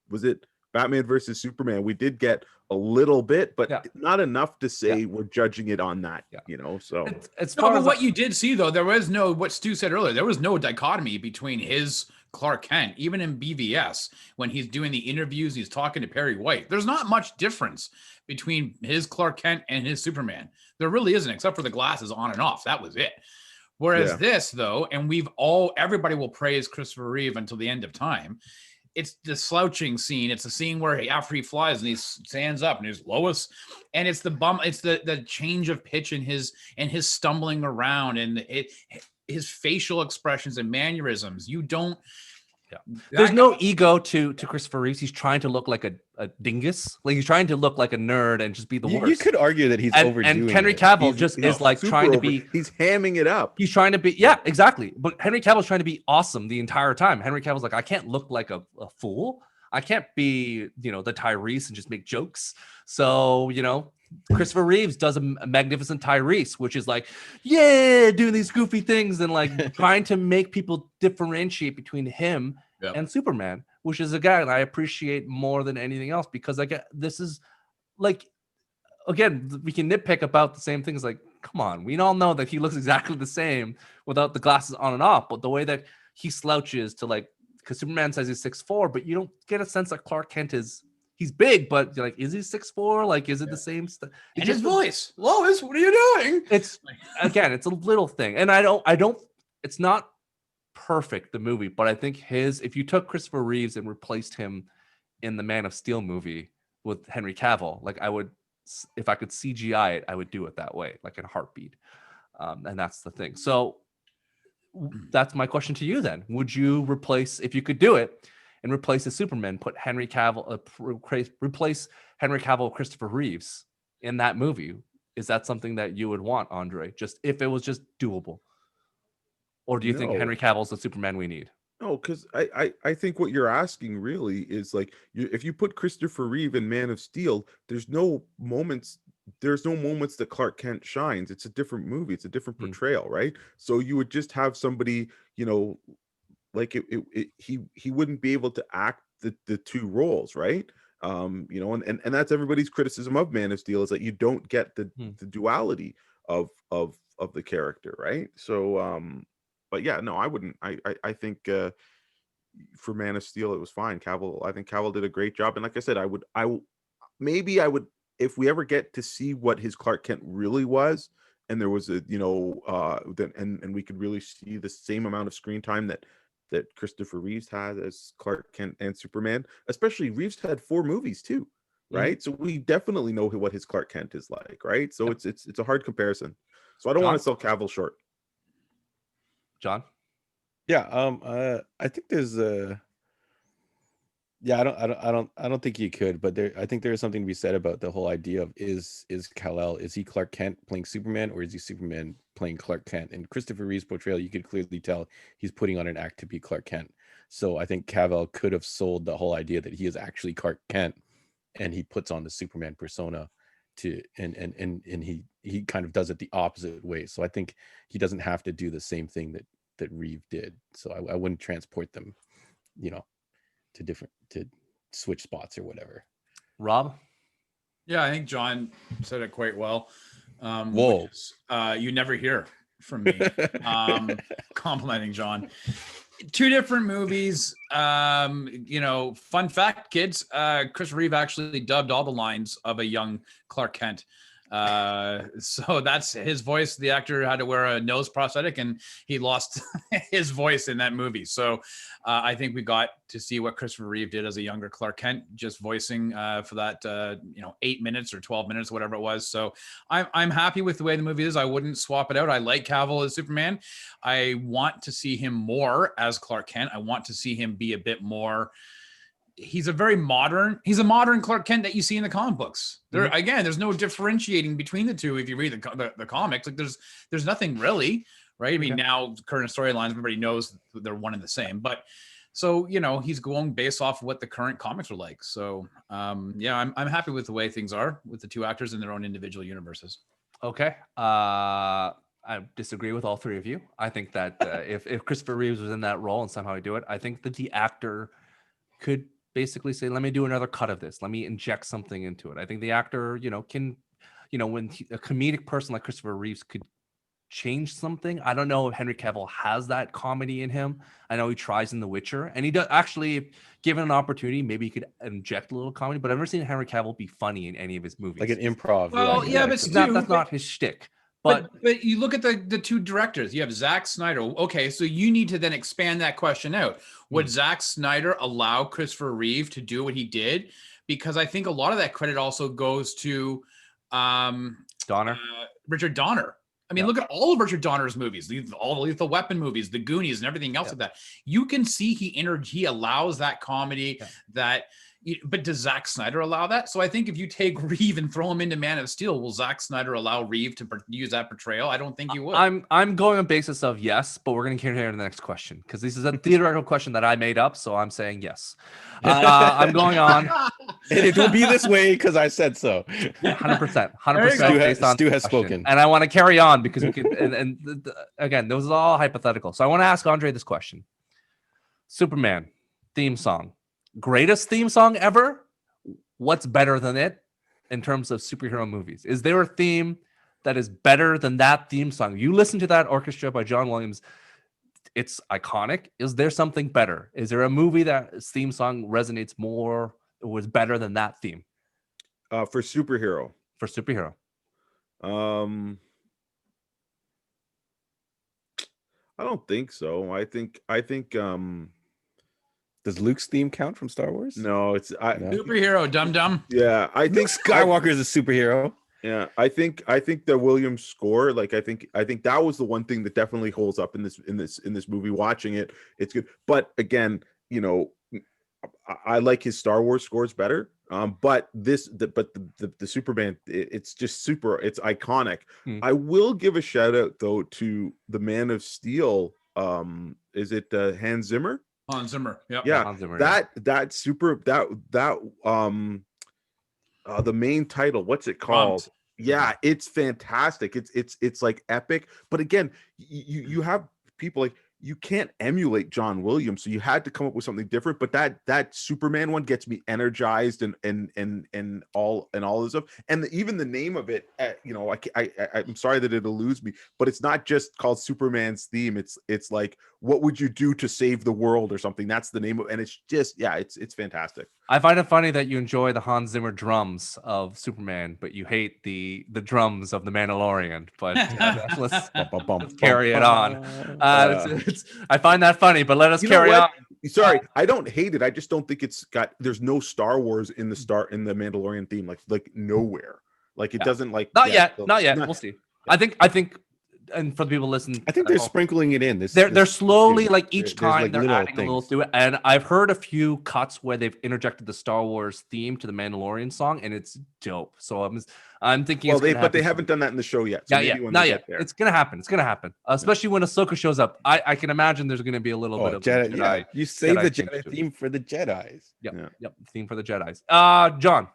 was it Batman versus Superman? We did get a little bit, but not enough to say we're judging it on that, you know. So it's no, but what you did see though, there was no, what Stu said earlier, there was no dichotomy between his Clark Kent, even in BVS, when he's doing the interviews, he's talking to Perry White. There's not much difference between his Clark Kent and his Superman. There really isn't, except for the glasses on and off. That was it. Whereas this, though, and everybody will praise Christopher Reeve until the end of time. It's the slouching scene. It's the scene where after he flies and he stands up and he's Lois, and it's it's the change of pitch in his stumbling around and his facial expressions and mannerisms. You don't. There's no ego to Christopher Reeves. He's trying to look like a dingus. Like he's trying to look like a nerd and just be the worst. You could argue that he's overdoing and Henry Cavill is like trying to be. He's hamming it up. He's trying to be. Yeah, exactly. But Henry Cavill's trying to be awesome the entire time. Henry Cavill's like, I can't look like a fool. I can't be, you know, the Tyrese and just make jokes. So, you know, Christopher Reeves does a magnificent Tyrese, which is like, doing these goofy things and like trying to make people differentiate between him and Superman, which is a guy that I appreciate more than anything else, because this is like, again, we can nitpick about the same things. Like, come on, we all know that he looks exactly the same without the glasses on and off, but the way that he slouches to like, because Superman says he's 6'4", but you don't get a sense that Clark Kent he's big, but you're like, is he 6'4"? Like, is it the same stuff? And his voice, Lois, what are you doing? It's a little thing. And it's not perfect, the movie, but I think if you took Christopher Reeves and replaced him in the Man of Steel movie with Henry Cavill, like if I could CGI it, I would do it that way, like in a heartbeat. And that's the thing. So that's my question to you then. Would you replace, if you could do it, and replace the Superman, put Henry Cavill, replace Henry Cavill with Christopher Reeves in that movie? Is that something that you would want, Andre? Just if it was just doable, or do you think Henry Cavill's the Superman we need? No, because I think what you're asking really is like, if you put Christopher Reeve in Man of Steel, there's no moments that Clark Kent shines. It's a different movie. It's a different portrayal, right? So you would just have somebody, you know, like he wouldn't be able to act the two roles, right? You know, and that's everybody's criticism of Man of Steel, is that you don't get the duality of the character, right? So but yeah, no, I wouldn't. I think for Man of Steel it was fine. I think Cavill did a great job, and like I said, I would if we ever get to see what his Clark Kent really was, and there was a, you know, and we could really see the same amount of screen time that Christopher Reeves had as Clark Kent and Superman. Especially Reeves had 4 movies too, right? So we definitely know what his Clark Kent is like, right? So it's a hard comparison. So I don't want to sell Cavill short. John? Yeah, I think there's I don't think you could, but I think there is something to be said about the whole idea of is Kal-El, is he Clark Kent playing Superman, or is he Superman playing Clark Kent? And Christopher Reeve's portrayal, you could clearly tell he's putting on an act to be Clark Kent. So I think Cavill could have sold the whole idea that he is actually Clark Kent, and he puts on the Superman persona and he kind of does it the opposite way. So I think he doesn't have to do the same thing that Reeve did. So I wouldn't transport them, you know, to switch spots or whatever. Rob? Yeah, I think John said it quite well. Whoa. You never hear from me complimenting John. 2 different movies. You know, fun fact, kids, Chris Reeve actually dubbed all the lines of a young Clark Kent. So that's his voice. The actor had to wear a nose prosthetic, and he lost his voice in that movie. So I think we got to see what Christopher Reeve did as a younger Clark Kent, just voicing for that 8 minutes or 12 minutes, whatever it was. So I'm happy with the way the movie is. I wouldn't swap it out. I like Cavill as Superman. I want to see him more as Clark Kent. I want to see him be a bit more. He's a modern Clark Kent that you see in the comic books. Again, there's no differentiating between the two. If you read the comics, like there's nothing really, right? I mean, Okay. now current storylines, everybody knows they're one and the same, but so, you know, he's going based off of what the current comics are like. So, yeah, I'm happy with the way things are with the two actors in their own individual universes. Okay. I disagree with all three of you. I think that if Christopher Reeves was in that role and somehow he do it, I think that the actor could basically say, "Let me do another cut of this. Let me inject something into it." I think the actor, can, when a comedic person like Christopher Reeves could change something. I don't know if Henry Cavill has that comedy in him. I know he tries in The Witcher, and he does actually, given an opportunity, maybe he could inject a little comedy. But I've never seen Henry Cavill be funny in any of his movies. Like an improv. Well, yeah, but that's not his shtick. But you look at the two directors. You have Zack Snyder. Okay, so you need to then expand that question out. Would Zack Snyder allow Christopher Reeve to do what he did? Because I think a lot of that credit also goes to Donner, Richard Donner. I mean, look at all of Richard Donner's movies, all the Lethal Weapon movies, the Goonies, and everything else like that. You can see he allows that comedy that. But does Zack Snyder allow that? So I think if you take Reeve and throw him into Man of Steel, will Zack Snyder allow Reeve to use that portrayal? I don't think he would. I'm going on basis of yes, but we're going to carry on to the next question because this is a theoretical question that I made up, so I'm saying yes. I'm going on, and it will be this way because I said so. 100% based on Stu has spoken, and I want to carry on because we can. And again, those are all hypothetical. So I want to ask Andre this question: Superman theme song. Greatest theme song ever? What's better than it in terms of superhero movies? Is there a theme that is better than that theme song? You listen to that orchestra by John Williams, it's iconic. Is there something better? Is there a movie that theme song resonates more or was better than that theme? For superhero. I don't think so. I think does Luke's theme count from Star Wars? No, superhero, dum. Yeah, I think Skywalker is a superhero. Yeah, I think the Williams score, like I think that was the one thing that definitely holds up in this movie. Watching it, it's good. But again, I like his Star Wars scores better. But the Superman, it's just it's iconic. I will give a shout out though to the Man of Steel. Is it Hans Zimmer? Hans Zimmer. Yeah. Hans Zimmer, the main title, what's it called? Yeah, it's fantastic. It's like epic. But again, you have people like, you can't emulate John Williams, so you had to come up with something different. But that Superman one gets me energized and all this stuff. And even the name of it, I'm sorry that it eludes me, but it's not just called Superman's theme. It's like, what would you do to save the world or something? That's the name of, and it's just it's fantastic. I find it funny that you enjoy the Hans Zimmer drums of Superman, but you hate the drums of the Mandalorian. But let's carry it on. I find that funny, but let us carry on. Sorry, I don't hate it. I just don't think there's no Star Wars in the Mandalorian theme, like nowhere. Like it doesn't not yet. We'll see. I think. And for the people listening, I think they're sprinkling it in. They're slowly, like each time they're adding a little to it. And I've heard a few cuts where they've interjected the Star Wars theme to the Mandalorian song, and it's dope. So I'm thinking. Well, they haven't done that in the show yet. So not yet. It's gonna happen. Especially when Ahsoka shows up. I can imagine there's gonna be a little bit of Jedi. Yeah. You save the Jedi theme for the Jedis. Yep. Theme for the Jedis. John.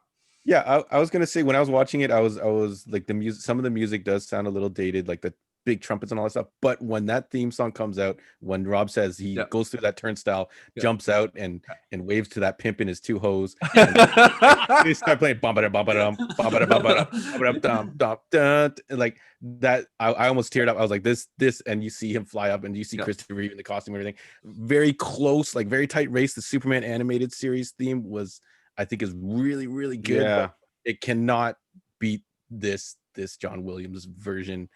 Yeah, I was gonna say when I was watching it, I was like the music. Some of the music does sound a little dated, like the big trumpets and all that stuff. But when that theme song comes out, when Rob says he goes through that turnstile, jumps out and waves to that pimp in his two hose, they start playing like that. I almost teared up. I was like, this, and you see him fly up, and you see Christopher Reeve in the costume and everything. Very close, like very tight race. The Superman animated series theme was, I think, is really, really good. Yeah, it cannot beat this John Williams version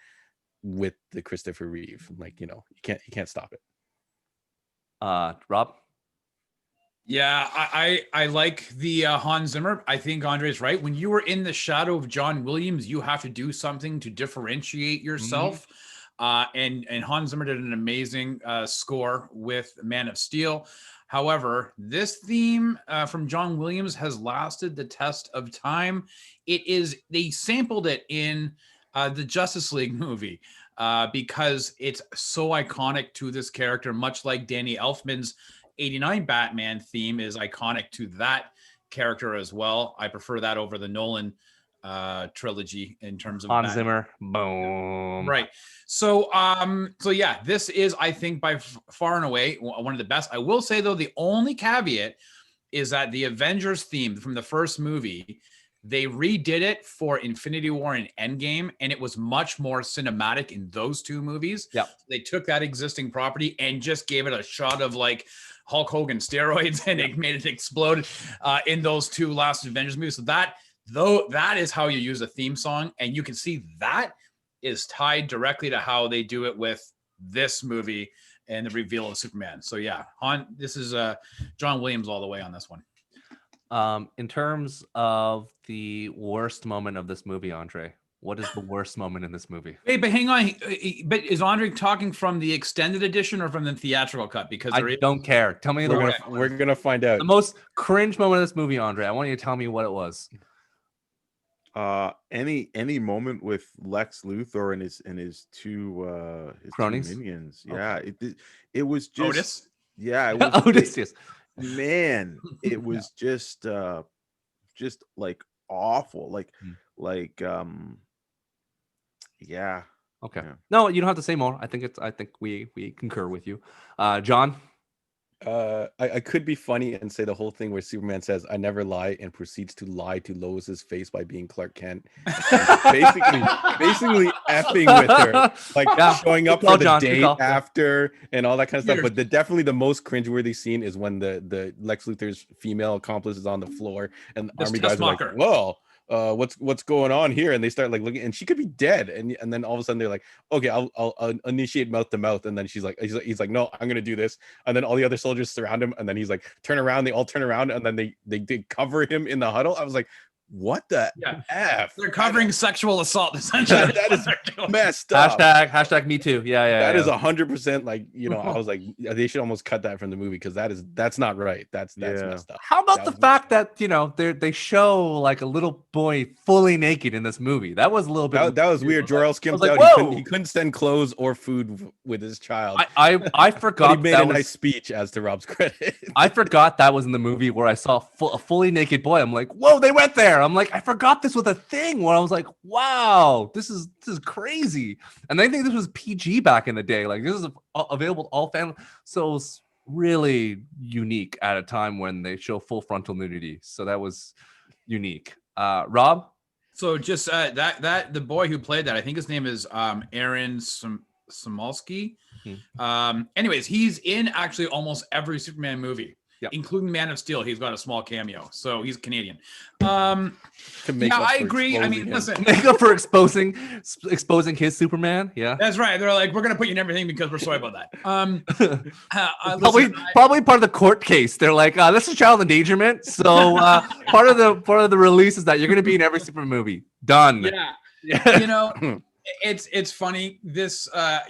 with the Christopher Reeve. Like, you can't stop it. Rob. Yeah, I like the Hans Zimmer. I think Andre's right. When you were in the shadow of John Williams, you have to do something to differentiate yourself. And Hans Zimmer did an amazing score with Man of Steel. However, this theme from John Williams has lasted the test of time. They sampled it in The Justice League movie, because it's so iconic to this character, much like Danny Elfman's 89 Batman theme is iconic to that character as well. I prefer that over the Nolan trilogy in terms of Hans Batman. Zimmer. Boom. Right. So yeah, this is, I think, by far and away one of the best. I will say though, the only caveat is that the Avengers theme from the first movie, they redid it for Infinity War and Endgame, and it was much more cinematic in those two movies. Yeah. They took that existing property and just gave it a shot of like Hulk Hogan steroids, and it made it explode in those two last Avengers movies. So that is how you use a theme song, and you can see that is tied directly to how they do it with this movie and the reveal of Superman. So yeah, this is John Williams all the way on this one. In terms of the worst moment of this movie, Andre, what is the worst moment in this movie? Wait, but hang on. But is Andre talking from the extended edition or from the theatrical cut? Because I don't care. Tell me the worst. We're gonna find out. The most cringe moment of this movie, Andre. I want you to tell me what it was. Any moment with Lex Luthor and his two cronies, minions. Yeah, it was just Otis. Yeah, it was, Otis. Yes. Man, it was just like awful. Yeah. Okay. Yeah. No, you don't have to say more. I think we concur with you. John? I could be funny and say the whole thing where Superman says, "I never lie," and proceeds to lie to Lois's face by being Clark Kent. basically effing with her, like showing up for the day after and all that kind of stuff. But definitely the most cringeworthy scene is when the Lex Luthor's female accomplice is on the floor and the army guys are like, "Whoa. What's going on here?" And they start like looking, and she could be dead, and then all of a sudden they're like, "Okay, I'll initiate mouth to mouth," and then he's like, "No, I'm gonna do this," and then all the other soldiers surround him, and then he's like, "Turn around!" They all turn around, and then they cover him in the huddle. I was like, "What the f?" They're covering sexual assault essentially. That is messed up. Hashtag me too. Yeah. That is 100% like, I was like, they should almost cut that from the movie because that's not right. That's messed up. How about the fact that they show like a little boy fully naked in this movie? That was a little bit. That was weird. Jor-El skimped like, out. He couldn't send clothes or food with his child. I forgot. He made a nice speech, as to Rob's credit. I forgot that was in the movie where I saw a fully naked boy. I'm like, whoa, they went there. I'm like, I forgot this was a thing. Where I was like, wow, this is crazy. And I think this was PG back in the day. Like this is available to all families. So it's really unique at a time when they show full frontal nudity. So that was unique. Rob? So just that the boy who played that, I think his name is Aaron Samolsky. Anyways, he's in actually almost every Superman movie. Yep. Including Man of Steel, he's got a small cameo, so he's Canadian. I agree. I mean, listen, make up for exposing his Superman. Yeah, that's right. They're like, we're gonna put you in everything because we're sorry about that. Probably part of the court case. They're like, this is child endangerment. So part of the release is that you're gonna be in every Superman movie. Done. Yeah. It's funny. This I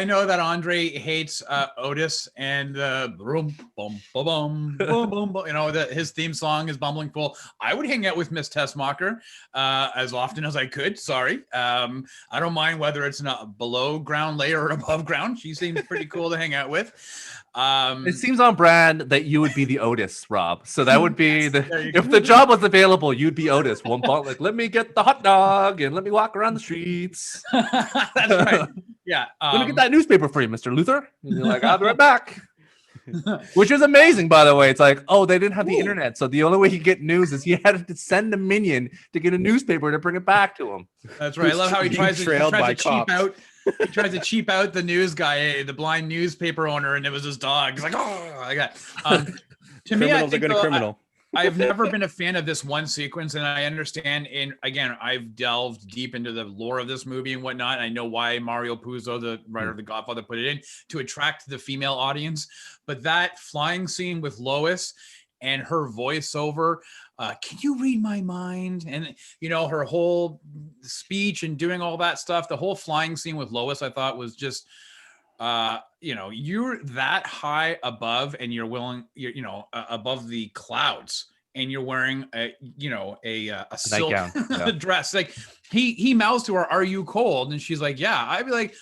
know that Andre hates Otis and boom, boom, boom, boom, boom, boom. His theme song is Bumbling Fool. I would hang out with Miss Tessmacher as often as I could. Sorry, I don't mind whether it's not below ground layer or above ground. She seems pretty cool to hang out with. It seems on brand that you would be the Otis, Rob. So that would be if the job was available, you'd be Otis. One part, like, let me get the hot dog and let me walk around the streets. That's right. Yeah. Let me get that newspaper for you, Mr. Luther. And you're like, I'll be right back. Which is amazing, by the way. It's like, oh, they didn't have the internet, so the only way he get news is he had to send a minion to get a newspaper to bring it back to him. That's right. I love how he tries to cheap out. He tries to cheap out the news guy, the blind newspaper owner, and it was his dog. He's like, oh, I got. To me, I think I've never been a fan of this one sequence, and I understand. Again, I've delved deep into the lore of this movie and whatnot. I know why Mario Puzo, the writer of The Godfather, put it in to attract the female audience. But that flying scene with Lois and her voiceover, can you read my mind? And, her whole speech and doing all that stuff, the whole flying scene with Lois, I thought was just, you're that high above and you're above the clouds and you're wearing a silk gown. dress. Like he mouths to her, "Are you cold?" And she's like, "Yeah." I'd be like,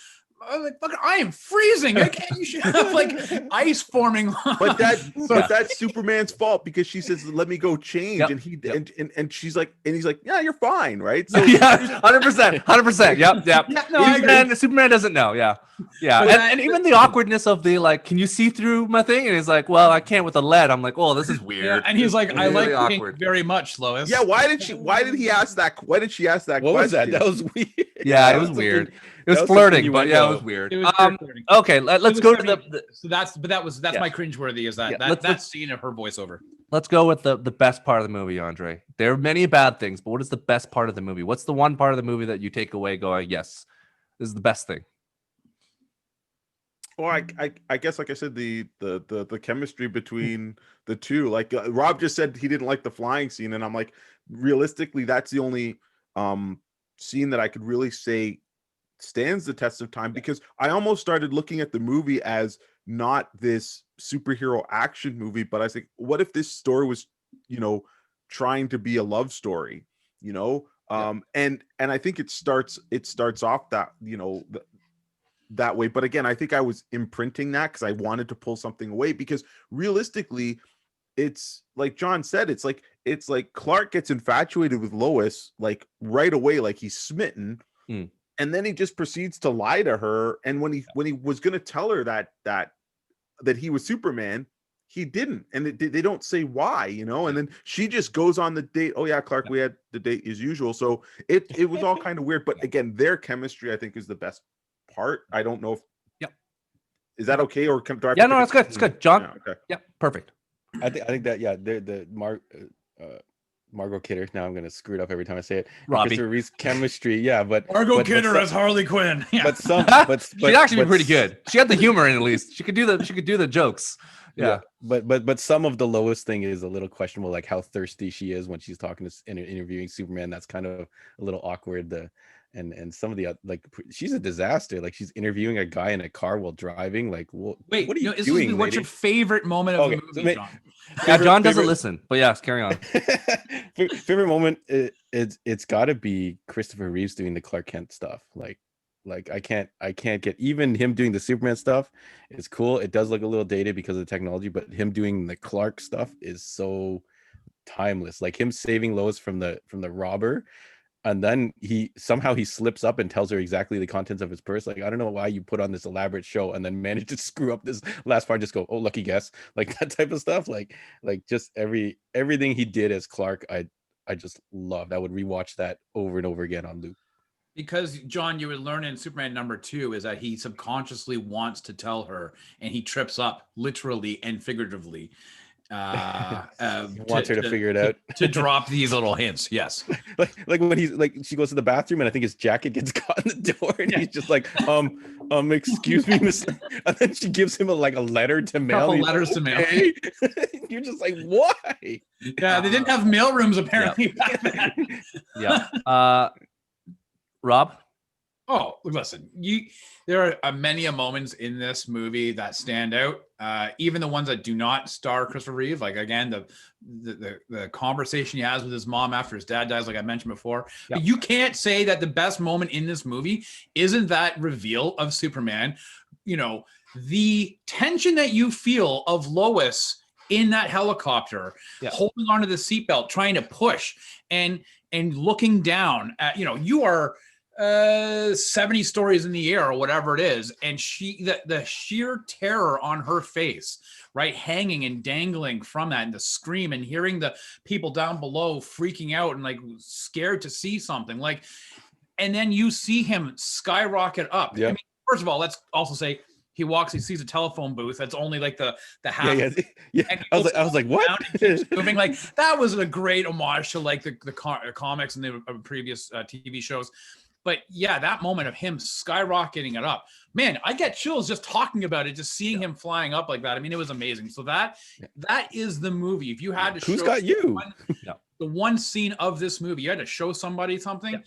"Fuck, I am freezing. I can't. You should have like ice forming." But that's Superman's fault because she says, "Let me go change," Yep. and he Yep. and she's like, and he's like, "Yeah, you're fine, right?" So yeah, 100%. Yep. Yeah, no, I agree. Superman doesn't know. Yeah. But And even the awkwardness of the like, can you see through my thing? And he's like, well, I can't with the lead. I'm like, oh, this is weird. Yeah, and he's like, It's "I really like pink awkward. very much, Lois." yeah, why did he ask that? Why did she ask that? What was question? that? That was weird. Yeah, That it was something- weird. It that was something flirting, you but went, yeah, it "Oh." was weird. It was very flirting. Okay, let's go to that's Yeah. my cringeworthy is that Yeah, that let's- scene of her voiceover. let's go with the best part of the movie, Andre. There are many bad things, but what is the best part of the movie? What's the one part of the movie that you take away going, yes, this is the best thing? Well, I guess, like I said, the chemistry between the two. Like Rob just said, he didn't like the flying scene, and I'm like, realistically, that's the only scene that I could really say stands the test of time, because I almost started looking at the movie as not this superhero action movie, but I think, what if this story was, trying to be a love story, and I think it starts off that, that way. But again, I think I was imprinting that because I wanted to pull something away, because realistically, it's like John said, it's like Clark gets infatuated with Lois like right away, like he's smitten. And then he just proceeds to lie to her. And when he was going to tell her that he was Superman, he didn't. And they don't say why, and then she just goes on the date. Oh yeah, Clark, we had the date as usual. So it was all kind of weird. But again, their chemistry, I think, is the best part. I don't know if is that okay, or do I have to No, pick it's good. It's good, John. Yeah, okay. Yeah, perfect. I think that the Margot Kidder. Now I'm gonna screw it up every time I say it. Robbie. Christoper Reeve's chemistry, yeah, but Margot but Kidder some- as Harley Quinn. Yeah. but some, but She'd actually but be pretty good. She had the humor in, at least. She could do the jokes. Yeah. But some of the Lois thing is a little questionable, like how thirsty she is when she's talking to interviewing Superman. That's kind of a little awkward. And some of the like, she's a disaster. Like, she's interviewing a guy in a car while driving. Like, what are you doing? What's your favorite moment of the movie, John? Yeah, John doesn't listen, but yes, carry on. Favorite moment, it's got to be Christoper Reeves doing the Clark Kent stuff. Like I can't get, even him doing the Superman stuff. It's cool. It does look a little dated because of the technology, but him doing the Clark stuff is so timeless. Like him saving Lois from the robber, and then he slips up and tells her exactly the contents of his purse. Like, I don't know why you put on this elaborate show and then manage to screw up this last part. Just go, oh, lucky guess, like that type of stuff. Like just everything he did as Clark, I just loved. I would rewatch that over and over again on loop. Because, John, you would learn in Superman #2 is that he subconsciously wants to tell her, and he trips up literally and figuratively. Wants her to figure it out. to drop these little hints. Yes. Like when he's like, she goes to the bathroom and I think his jacket gets caught in the door and he's just like, excuse me, miss. And then she gives him a letter to mail. Couple letters to mail. You're just like, why? Yeah, they didn't have mail rooms apparently back then. Yeah. Rob? Oh, listen, there are many moments in this movie that stand out. Even the ones that do not star Christoper Reeve, like again, the conversation he has with his mom after his dad dies, like I mentioned before. Yep. But you can't say that the best moment in this movie isn't that reveal of Superman. The tension that you feel of Lois in that helicopter, holding onto the seatbelt, trying to push and looking down at, you are 70 stories in the air or whatever it is, and the sheer terror on her face, right, hanging and dangling from that, and the scream, and hearing the people down below freaking out and like scared to see something, like, and then you see him skyrocket up. Yeah. I mean, first of all, let's also say he sees a telephone booth that's only like the half. Yeah. I was like, what? Moving, like, that was a great homage to like the comics and the previous TV shows. But yeah, that moment of him skyrocketing it up, man, I get chills just talking about it, just seeing him flying up like that. I mean, it was amazing. So that is the movie. If you had to Who's show got you? the one scene of this movie, you had to show somebody something,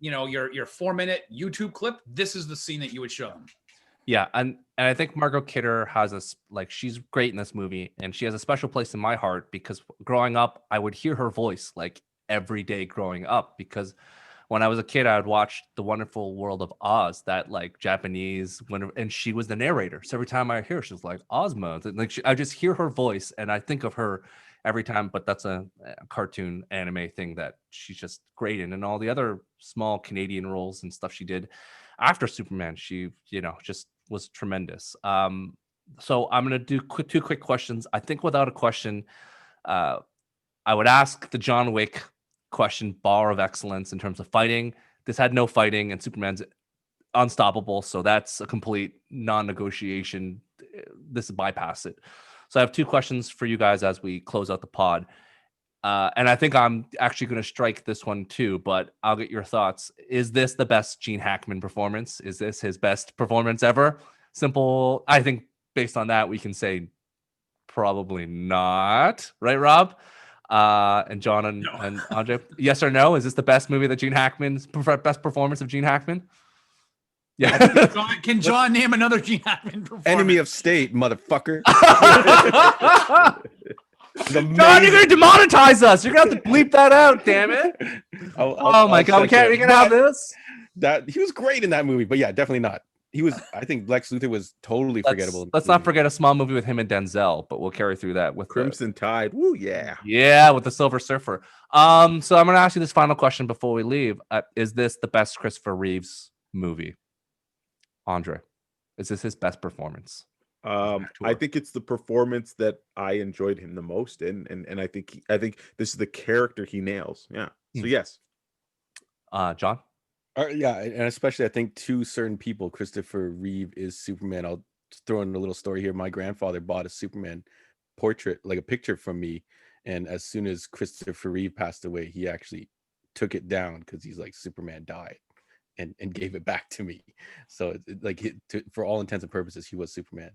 your 4-minute YouTube clip, this is the scene that you would show them. Yeah, and I think Margot Kidder has she's great in this movie, and she has a special place in my heart because growing up, I would hear her voice like every day growing up, because when I was a kid, I would watch The Wonderful World of Oz, that like Japanese, and she was the narrator. So every time I hear her, she's like Ozma, like I just hear her voice and I think of her every time. But that's a cartoon anime thing that she's just great in, and all the other small Canadian roles and stuff she did after Superman, she just was tremendous. So I'm gonna do two quick questions. I think without a question, I would ask the John Wick question, bar of excellence in terms of fighting. This had no fighting, and Superman's unstoppable, so that's a complete non-negotiation. This bypass it. So I have two questions for you guys as we close out the pod. And I think I'm actually going to strike this one too, but I'll get your thoughts. Is this the best Gene Hackman performance? Is this his best performance ever? Simple. I think based on that, we can say probably not. Right, Rob? And John and Andre, yes or no? Is this the best movie that Gene Hackman's best performance of Gene Hackman? Yeah. Can John name another Gene Hackman performance? Enemy of State, motherfucker. John, you're gonna demonetize us. You're gonna have to bleep that out. Damn it! Oh my god, we can't have this. That he was great in that movie, but yeah, definitely not. He was. I think Lex Luthor was totally forgettable. Let's not forget a small movie with him and Denzel, but we'll carry through that with Crimson Tide. Woo, yeah. Yeah, with the Silver Surfer. So I'm gonna ask you this final question before we leave. Is this the best Christopher Reeves movie? Andre, is this his best performance? I think it's the performance that I enjoyed him the most in, and I think this is the character he nails. Yeah. So yes. John? Yeah, and especially I think to certain people, Christopher Reeve is Superman. I'll throw in a little story here. My grandfather bought a Superman portrait, like a picture from me, and as soon as Christopher Reeve passed away, he actually took it down because he's like, Superman died, and gave it back to me. So for all intents and purposes, he was Superman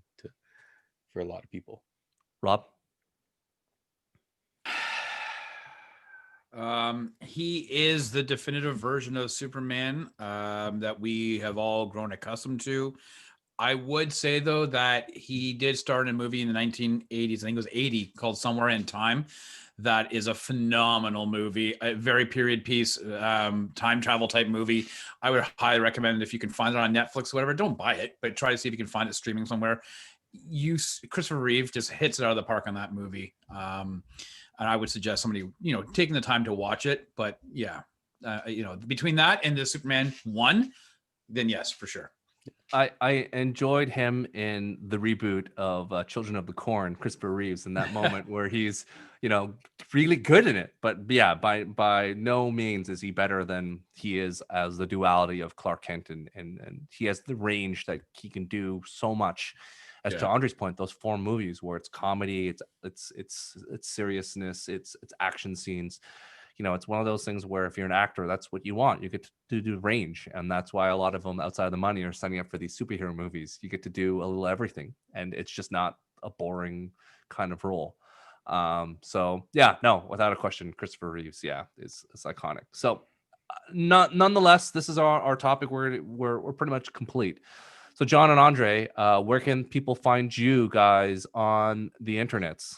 for a lot of people. Rob? He is the definitive version of Superman that we have all grown accustomed to. I would say, though, that he did star in a movie in the 1980s, I think it was 80, called Somewhere in Time. That is a phenomenal movie, a very period piece, time travel type movie. I would highly recommend it if you can find it on Netflix or whatever. Don't buy it, but try to see if you can find it streaming somewhere. Christopher Reeve just hits it out of the park on that movie. And I would suggest somebody, taking the time to watch it. But yeah, between that and the Superman 1, then yes, for sure. I enjoyed him in the reboot of Children of the Corn, Christopher Reeves, in that moment where he's, really good in it. But yeah, by no means is he better than he is as the duality of Clark Kent, and he has the range that he can do so much. As to Andre's point, those 4 movies where it's comedy, it's seriousness, it's action scenes. It's one of those things where if you're an actor, that's what you want. You get to do range, and that's why a lot of them outside of the money are signing up for these superhero movies. You get to do a little everything, and it's just not a boring kind of role. So yeah, no, without a question, Christopher Reeves, is iconic. So, nonetheless, this is our topic. We're pretty much complete. So, John and Andre, where can people find you guys on the internets?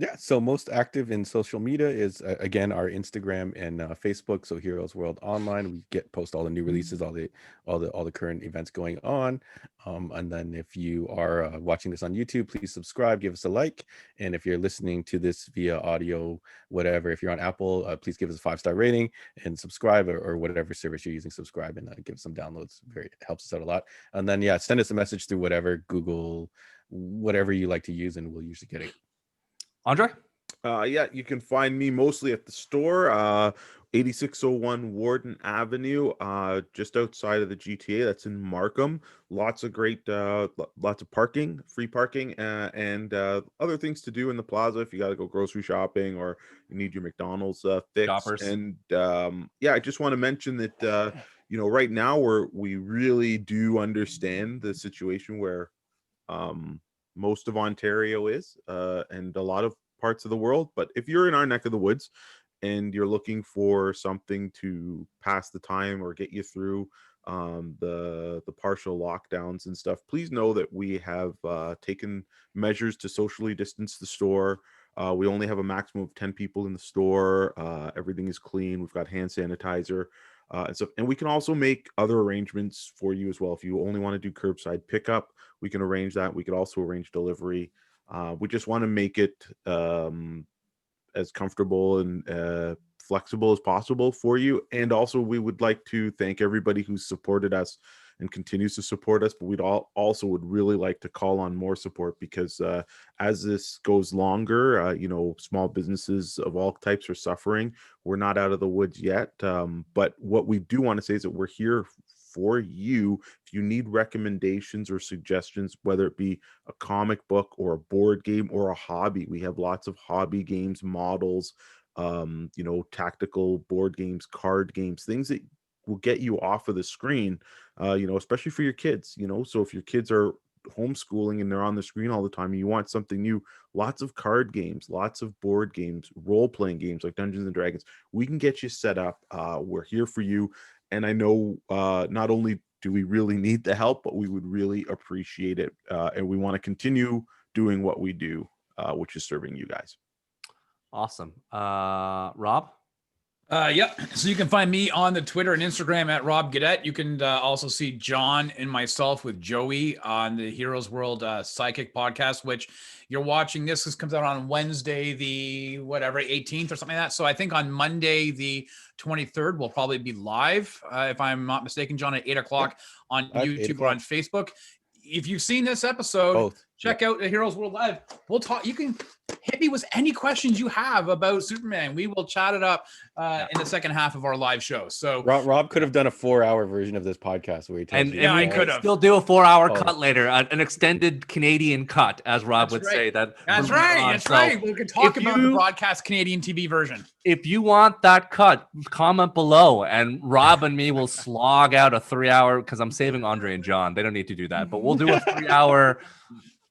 Yeah, so most active in social media is again our Instagram and Facebook. So Heroes World Online, we post all the new releases, all the current events going on. And then if you are watching this on YouTube, please subscribe, give us a like, and if you're listening to this via audio, whatever, if you're on Apple, please give us a 5-star rating and subscribe, or whatever service you're using, subscribe and give us some downloads. It helps us out a lot. And then send us a message through whatever Google, whatever you like to use, and we'll usually get it. Andre? You can find me mostly at the store, 8601 Warden Avenue, just outside of the GTA. That's in Markham. Lots of great, lots of parking, free parking, and other things to do in the plaza if you got to go grocery shopping or you need your McDonald's fix. Shoppers. And I just want to mention that right now we really do understand the situation where most of Ontario is, and a lot of parts of the world. But if you're in our neck of the woods and you're looking for something to pass the time or get you through the partial lockdowns and stuff, please know that we have taken measures to socially distance the store. We only have a maximum of 10 people in the store. Everything is clean. We've got hand sanitizer. and stuff. And we can also make other arrangements for you as well. If you only want to do curbside pickup, we can arrange that. We could also arrange delivery. We just want to make it as comfortable and flexible as possible for you. And also, we would like to thank everybody who's supported us and continues to support us, but we'd also would really like to call on more support, because as this goes longer, small businesses of all types are suffering. We're not out of the woods yet, but what we do want to say is that we're here for you. If you need recommendations or suggestions, whether it be a comic book or a board game or a hobby, we have lots of hobby games, models, tactical board games, card games, things that will get you off of the screen, especially for your kids. So if your kids are homeschooling and they're on the screen all the time and you want something new, lots of card games, lots of board games, role-playing games like Dungeons and Dragons, we can get you set up. We're here for you. And I know not only do we really need the help, but we would really appreciate it. And we want to continue doing what we do, which is serving you guys. Awesome. Rob? Yep. So you can find me on the Twitter and Instagram at Rob Gadet. You can also see John and myself with Joey on the Heroes World Psychic podcast, which you're watching. This comes out on Wednesday, the 18th or something like that. So I think on Monday, the 23rd, we'll probably be live, if I'm not mistaken, John, at 8 o'clock on YouTube or on Facebook. If you've seen this episode, check out the Heroes World Live. We'll talk. You can hit me with any questions you have about Superman. We will chat it up in the second half of our live show. So Rob could have done a 4-hour version of this podcast where he tells you. And we could still do a 4-hour cut later, an extended Canadian cut, as Rob would say. That's right. We could talk about the broadcast Canadian TV version. If you want that cut, comment below, and Rob and me will slog out a 3-hour, because I'm saving Andre and John. They don't need to do that, but we'll do a 3-hour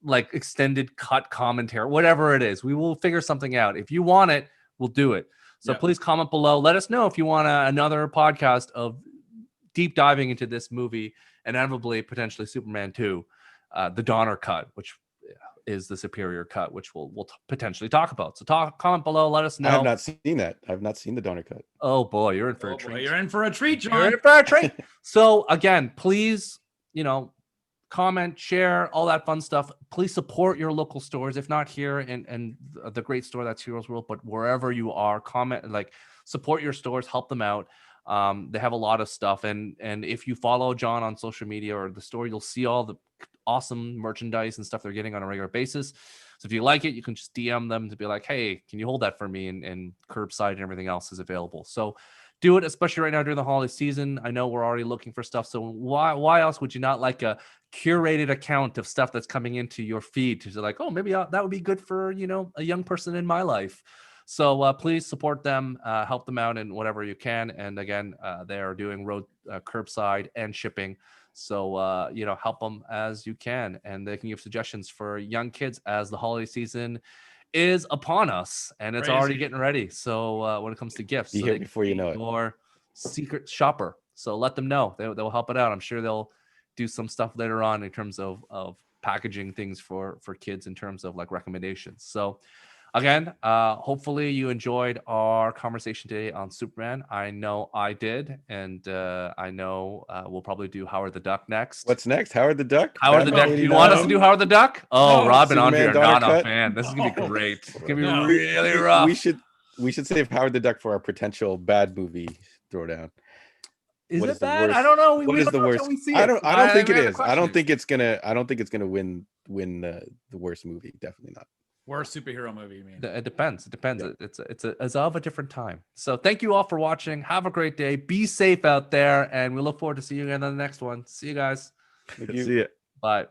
like extended cut commentary, whatever it is. We will figure something out. If you want it, we'll do it. So please comment below. Let us know if you want another podcast of deep diving into this movie, and inevitably potentially Superman 2, the Donner cut, which is the superior cut, which we'll potentially talk about. So comment below. Let us know. I have not seen that. I've not seen the Donner cut. Oh boy, you're in for a treat. You're in for a treat, John. You're in for a treat. So again, please, comment, share, all that fun stuff. Please support your local stores, if not here and the great store that's Heroes World, but wherever you are, comment, support your stores, help them out. They have a lot of stuff, and if you follow John on social media or the store, you'll see all the awesome merchandise and stuff they're getting on a regular basis. So if you like it, you can just DM them to be like, hey, can you hold that for me? And curbside and everything else is available. So do it, especially right now during the holiday season. I know we're already looking for stuff. So why else would you not like a curated account of stuff that's coming into your feed to like, oh, maybe that would be good for, a young person in my life. So please support them, help them out in whatever you can. And again, they are doing road curbside and shipping. So, help them as you can. And they can give suggestions for young kids as the holiday season is upon us, and it's already getting ready. So when it comes to gifts, be here before you know it. Your secret shopper. So let them know. They'll help it out. I'm sure they'll do some stuff later on in terms of packaging things for kids in terms of like recommendations. So again, hopefully you enjoyed our conversation today on Superman. I know I did, and I know we'll probably do Howard the Duck next. What's next? Howard the Duck? Howard the Duck. You want us to do Howard the Duck? Oh, no, Rob and Andre are not a fan. This is gonna be great. It's gonna be really rough. We should save Howard the Duck for our potential bad movie throwdown. Is it bad? I don't know. What is the worst? I don't think it is. I don't think it's gonna win the worst movie. Definitely not. Worst superhero movie, you mean? It depends. Yeah. It's of a different time. So thank you all for watching. Have a great day. Be safe out there, and we look forward to seeing you again on the next one. See you guys. See you. Bye.